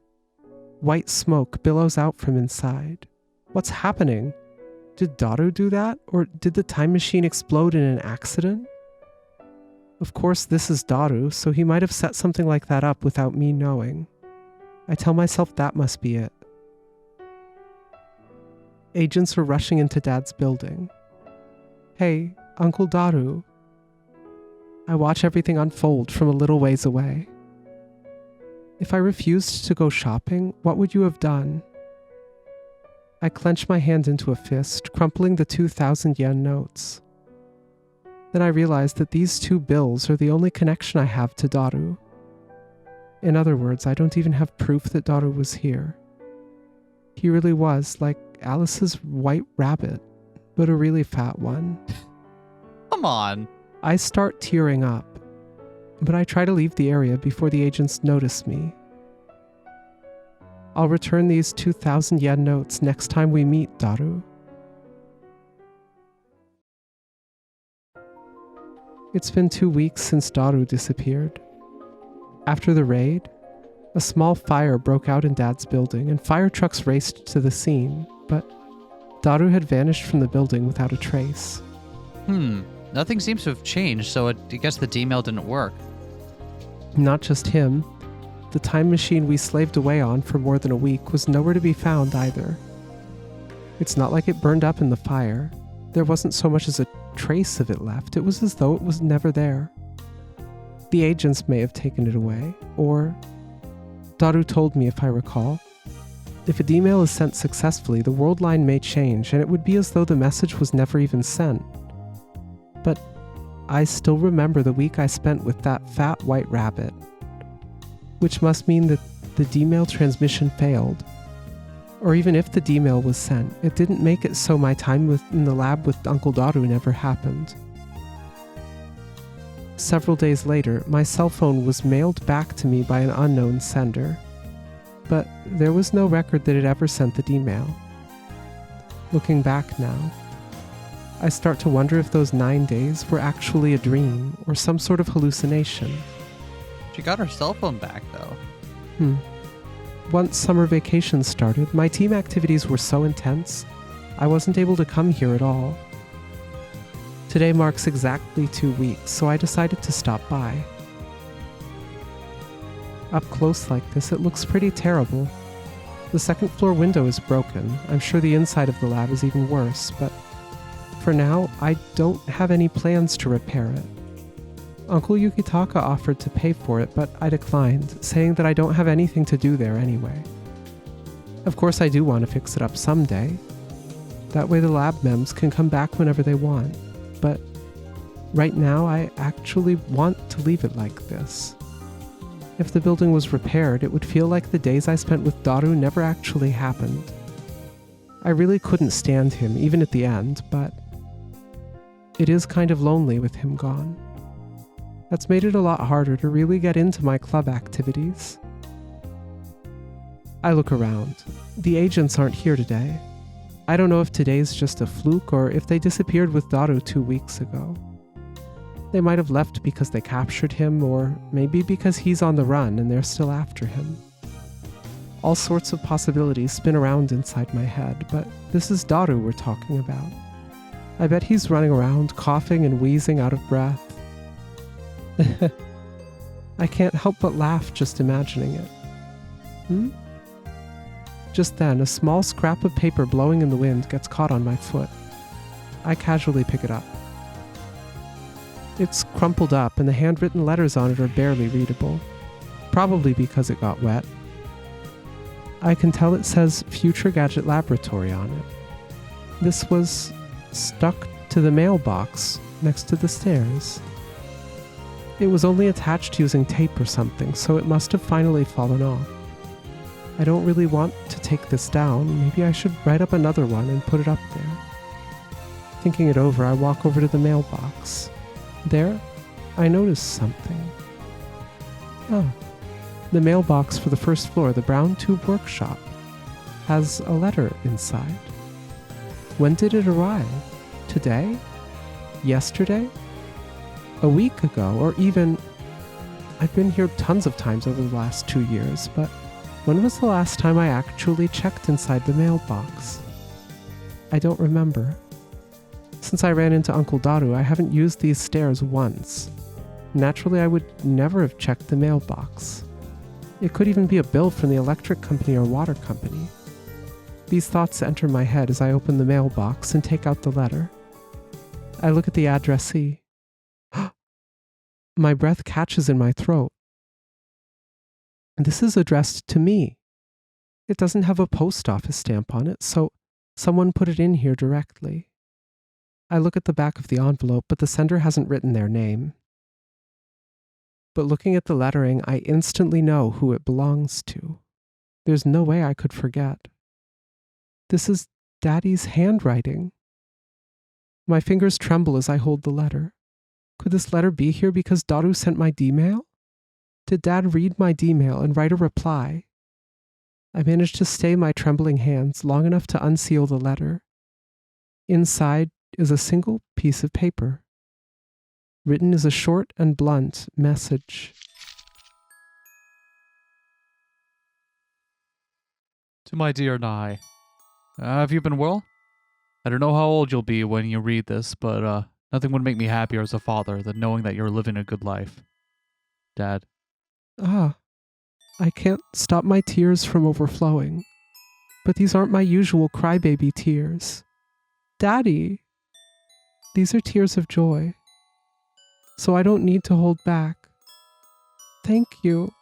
White smoke billows out from inside. What's happening? Did Daru do that? Or did the time machine explode in an accident? Of course, this is Daru, so he might have set something like that up without me knowing. I tell myself that must be it. Agents are rushing into Dad's building. Hey, Uncle Daru. I watch everything unfold from a little ways away. If I refused to go shopping, what would you have done? I clench my hand into a fist, crumpling the 2,000 yen notes. Then I realize that these 2 bills are the only connection I have to Daru. In other words, I don't even have proof that Daru was here. He really was like Alice's white rabbit, but a really fat one. Come on. I start tearing up, but I try to leave the area before the agents notice me. I'll return these 2,000 yen notes next time we meet, Daru. It's been 2 weeks since Daru disappeared. After the raid, a small fire broke out in Dad's building and fire trucks raced to the scene, but Daru had vanished from the building without a trace. Nothing seems to have changed, so I guess the D-mail didn't work. Not just him. The time machine we slaved away on for more than a week was nowhere to be found either. It's not like it burned up in the fire. There wasn't so much as a trace of it left. It was as though it was never there. The agents may have taken it away, or Daru told me if I recall. If a D-mail is sent successfully, the world line may change, and it would be as though the message was never even sent. But I still remember the week I spent with that fat white rabbit, which must mean that the D-mail transmission failed. Or even if the D-mail was sent, it didn't make it so my time in the lab with Uncle Daru never happened. Several days later, my cell phone was mailed back to me by an unknown sender, but there was no record that it ever sent the D-mail. Looking back now, I start to wonder if those 9 days were actually a dream or some sort of hallucination. She got her cell phone back, though. Once summer vacation started, my team activities were so intense, I wasn't able to come here at all. Today marks exactly 2 weeks, so I decided to stop by. Up close like this, it looks pretty terrible. The second floor window is broken. I'm sure the inside of the lab is even worse, but for now, I don't have any plans to repair it. Uncle Yukitaka offered to pay for it, but I declined, saying that I don't have anything to do there anyway. Of course, I do want to fix it up someday. That way the lab mems can come back whenever they want. But right now, I actually want to leave it like this. If the building was repaired, it would feel like the days I spent with Daru never actually happened. I really couldn't stand him, even at the end, but it is kind of lonely with him gone. That's made it a lot harder to really get into my club activities. I look around. The agents aren't here today. I don't know if today's just a fluke or if they disappeared with Daru 2 weeks ago. They might have left because they captured him, or maybe because he's on the run and they're still after him. All sorts of possibilities spin around inside my head, but this is Daru we're talking about. I bet he's running around, coughing and wheezing out of breath. I can't help but laugh just imagining it. Just then, a small scrap of paper blowing in the wind gets caught on my foot. I casually pick it up. It's crumpled up and the handwritten letters on it are barely readable, probably because it got wet. I can tell it says Future Gadget Laboratory on it. This was stuck to the mailbox next to the stairs. It was only attached using tape or something, so it must have finally fallen off. I don't really want to take this down. Maybe I should write up another one and put it up there. Thinking it over, I walk over to the mailbox. There, I notice something. Oh, the mailbox for the first floor, the Brown Tube Workshop, has a letter inside. When did it arrive? Today? Yesterday? A week ago? Or even... I've been here tons of times over the last 2 years, but when was the last time I actually checked inside the mailbox? I don't remember. Since I ran into Uncle Daru, I haven't used these stairs once. Naturally, I would never have checked the mailbox. It could even be a bill from the electric company or water company. These thoughts enter my head as I open the mailbox and take out the letter. I look at the addressee. My breath catches in my throat. This is addressed to me. It doesn't have a post office stamp on it, so someone put it in here directly. I look at the back of the envelope, but the sender hasn't written their name. But looking at the lettering, I instantly know who it belongs to. There's no way I could forget. This is Daddy's handwriting. My fingers tremble as I hold the letter. Could this letter be here because Daru sent my D-mail? Did Dad read my D-mail and write a reply? I managed to stay my trembling hands long enough to unseal the letter. Inside is a single piece of paper. Written is a short and blunt message. To my dear Nye. Have you been well? I don't know how old you'll be when you read this, but nothing would make me happier as a father than knowing that you're living a good life. Dad. I can't stop my tears from overflowing. But these aren't my usual crybaby tears. Daddy! These are tears of joy. So I don't need to hold back. Thank you.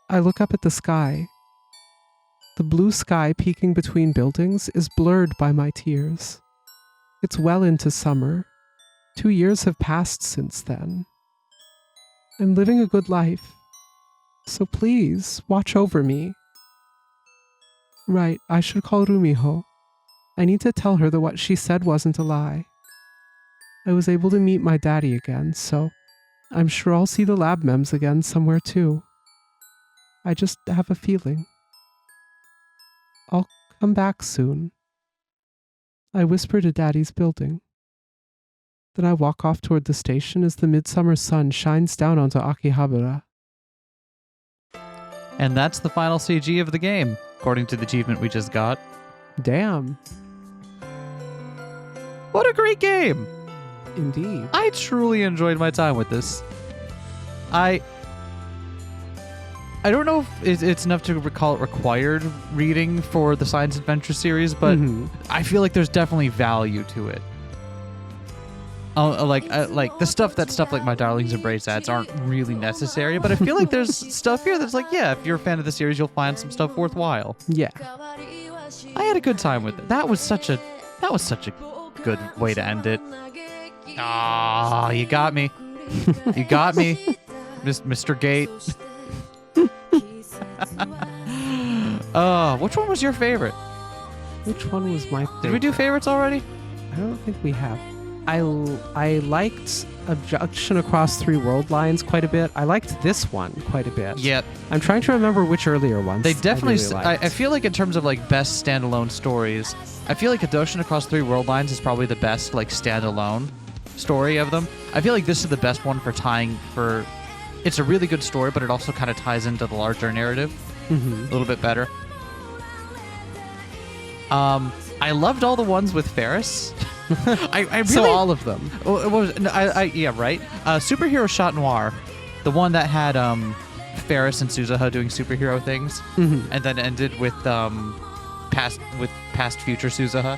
I look up at the sky. The blue sky peeking between buildings is blurred by my tears. It's well into summer. 2 years have passed since then. I'm living a good life. So please, watch over me. Right, I should call Rumiho. I need to tell her that what she said wasn't a lie. I was able to meet my daddy again, so I'm sure I'll see the lab mems again somewhere too. I just have a feeling. I'll come back soon. I whisper to Daddy's building. Then I walk off toward the station as the midsummer sun shines down onto Akihabara. And that's the final CG of the game, according to the achievement we just got. Damn. What a great game! Indeed. I truly enjoyed my time with this. I don't know if it's enough to call it required reading for the Science Adventure series, but I feel like there's definitely value to it. Like the stuff like My Darling's Embrace ads aren't really necessary, but I feel like there's stuff here that's like, yeah, if you're a fan of the series, you'll find some stuff worthwhile. Yeah. I had a good time with it. That was such a good way to end it. Ah, you got me. You got me, Mr. Gate. Which one was your favorite? Which one was my favorite? Did we do favorites already? I don't think we have. I liked Abduction Across Three World Lines quite a bit. I liked this one quite a bit. Yep. I'm trying to remember which earlier ones. They definitely. I, really liked. I feel like in terms of like best standalone stories, I feel like Abduction Across Three World Lines is probably the best like standalone story of them. I feel like this is the best one for tying for. It's a really good story, but it also kind of ties into the larger narrative a little bit better. I loved all the ones with Ferris. I really, so all of them. Yeah, right. Superhero Shot Noir, the one that had Ferris and Suzuha doing superhero things, and then ended with past future Suzuha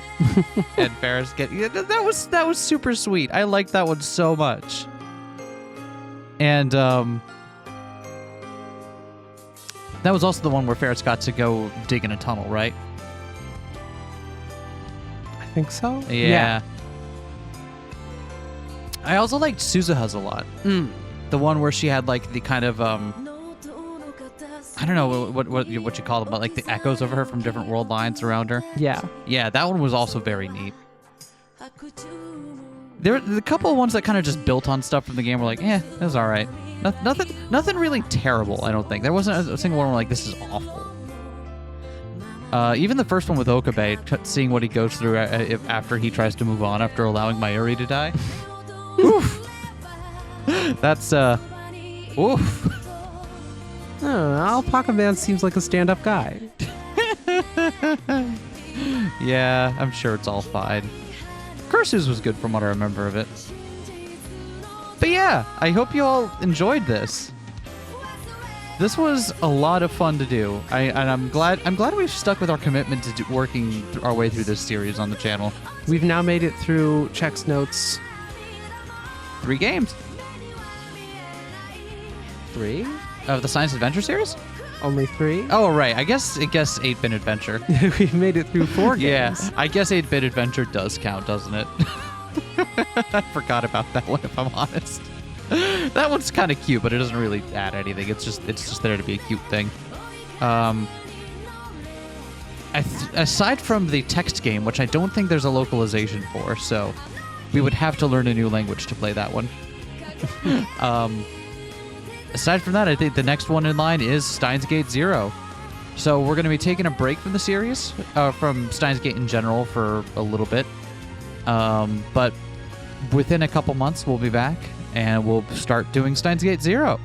and Ferris that was super sweet. I liked that one so much. And That was also the one where Ferris got to go dig in a tunnel, right? I think so. Yeah. I also liked Suzuha's a lot. The one where she had like the kind of I don't know what you call them, but like the echoes of her from different world lines around her. Yeah. Yeah, that one was also very neat. There were a couple of ones that kind of just built on stuff from the game. Were like, it was all right. Nothing really terrible. I don't think there wasn't a single one where like this is awful. Even the first one with Okabe, seeing what he goes through after he tries to move on after allowing Mayuri to die. Oof. That's oof. Alpaca Man seems like a stand-up guy. Yeah, I'm sure it's all fine. Curses was good from what I remember of it. But yeah, I hope you all enjoyed this. This was a lot of fun to do. I'm glad we've stuck with our commitment to working our way through this series on the channel. We've now made it through Check's Notes. 3 games 3? of the Science Adventure series. Only 3? Oh right, I guess 8-Bit Adventure. We've made it through 4 games. Yeah, I guess 8-Bit Adventure does count, doesn't it? I forgot about that one, if I'm honest. That one's kind of cute, but it doesn't really add anything. It's just there to be a cute thing. Aside from the text game, which I don't think there's a localization for, so we would have to learn a new language to play that one. Aside from that, I think the next one in line is Steins Gate 0. So we're going to be taking a break from the series, from Steins Gate in general for a little bit. But within a couple months, we'll be back, and we'll start doing Steins Gate 0.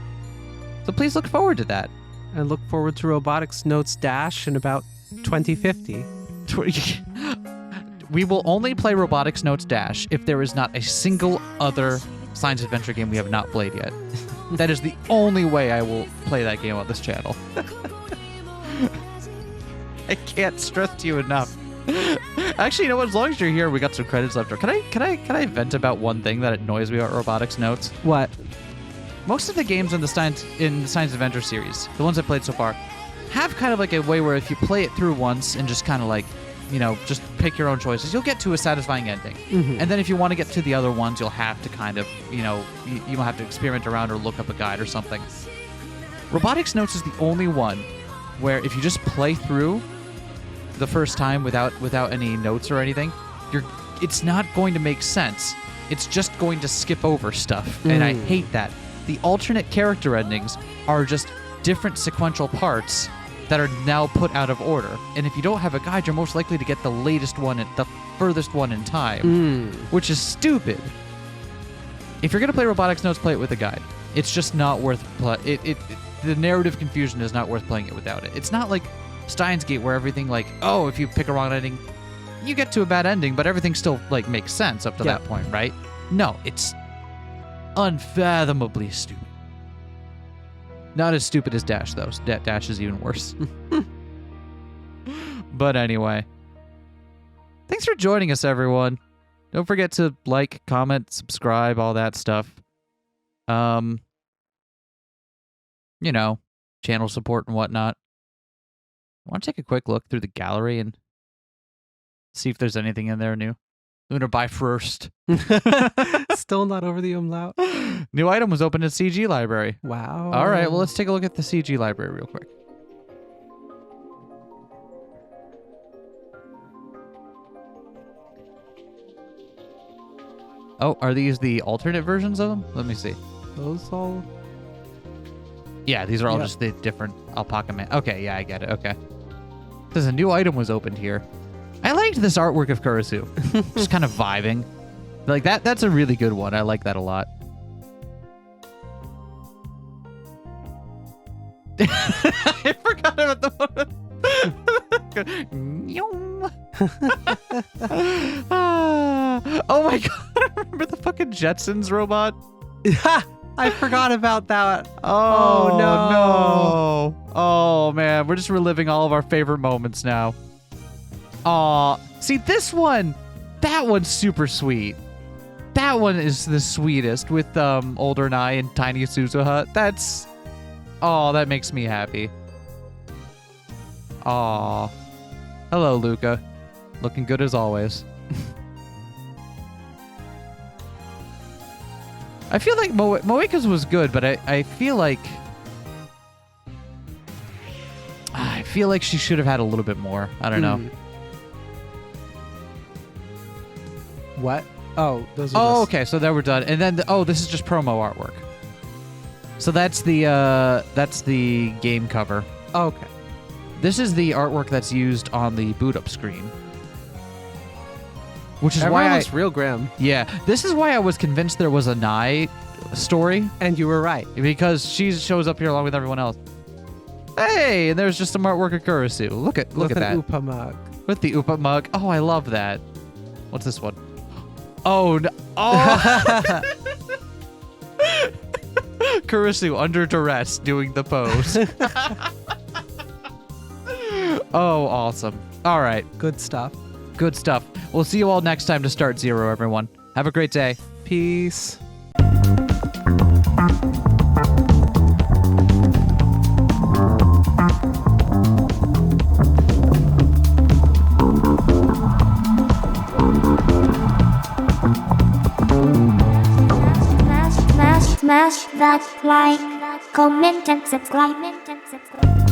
So please look forward to that. And look forward to Robotics Notes Dash in about 2050. We will only play Robotics Notes Dash if there is not a single other science adventure game we have not played yet. That is the only way I will play that game on this channel. I can't stress to you enough. Actually, you know what? As long as you're here, we got some credits left. Can I vent about one thing that annoys me about Robotics Notes? What? Most of the games in the Science Adventure series, the ones I played so far, have kind of like a way where if you play it through once and just kind of like, just pick your own choices, you'll get to a satisfying ending. Mm-hmm. And then if you want to get to the other ones, you'll have to kind of, you will have to experiment around or look up a guide or something. Robotics Notes is the only one where if you just play through the first time without any notes or anything, it's not going to make sense. It's just going to skip over stuff. And I hate that. The alternate character endings are just different sequential parts that are now put out of order. And if you don't have a guide, you're most likely to get the latest one, the furthest one in time, which is stupid. If you're going to play Robotics Notes, play it with a guide. It's just not worth the narrative confusion is not worth playing it without it. It's not like Steins Gate where everything like, if you pick a wrong ending, you get to a bad ending, but everything still like makes sense up to that point, right? No, it's unfathomably stupid. Not as stupid as Dash, though. Dash is even worse. But anyway. Thanks for joining us, everyone. Don't forget to like, comment, subscribe, all that stuff. Channel support and whatnot. I want to take a quick look through the gallery and see if there's anything in there new. I'm going to buy first. Still not over the umlaut. New item was opened in CG library. Wow. All right, well, let's take a look at the CG library real quick. Oh, are these the alternate versions of them? Let me see. Those all... Yeah, these are all just the different Alpaca Man. Okay, yeah, I get it. Okay. There's a new item was opened here. I liked this artwork of Kurisu. Just kind of vibing. Like that's a really good one. I like that a lot. I forgot about the one. Oh my god, remember the fucking Jetsons robot? I forgot about that. Oh no. Oh man, we're just reliving all of our favorite moments now. Aw, see this one, that one's super sweet. That one is the sweetest with Older Nai and Tiny Suzuha. That makes me happy. Aw. Hello, Luca. Looking good as always. I feel like Moeka's was good, but I feel like she should have had a little bit more. I don't know. What? Oh, those are Oh, just... okay. So then we're done. And then this is just promo artwork. So that's the game cover. Oh, okay. This is the artwork that's used on the boot up screen. Which is Everyone why looks real grim. Yeah, this is why I was convinced there was a Nai story, And you were right. because she shows up here along with everyone else. Hey, and there's just some artwork of Kurisu. Look at With that. an Upa mug. With the Upa mug. Oh, I love that. What's this one? Oh, no. Oh. Kurisu under duress doing the pose. Oh, awesome. All right. Good stuff. Good stuff. We'll see you all next time to start Zero, everyone. Have a great day. Peace. Smash that like, comment and subscribe.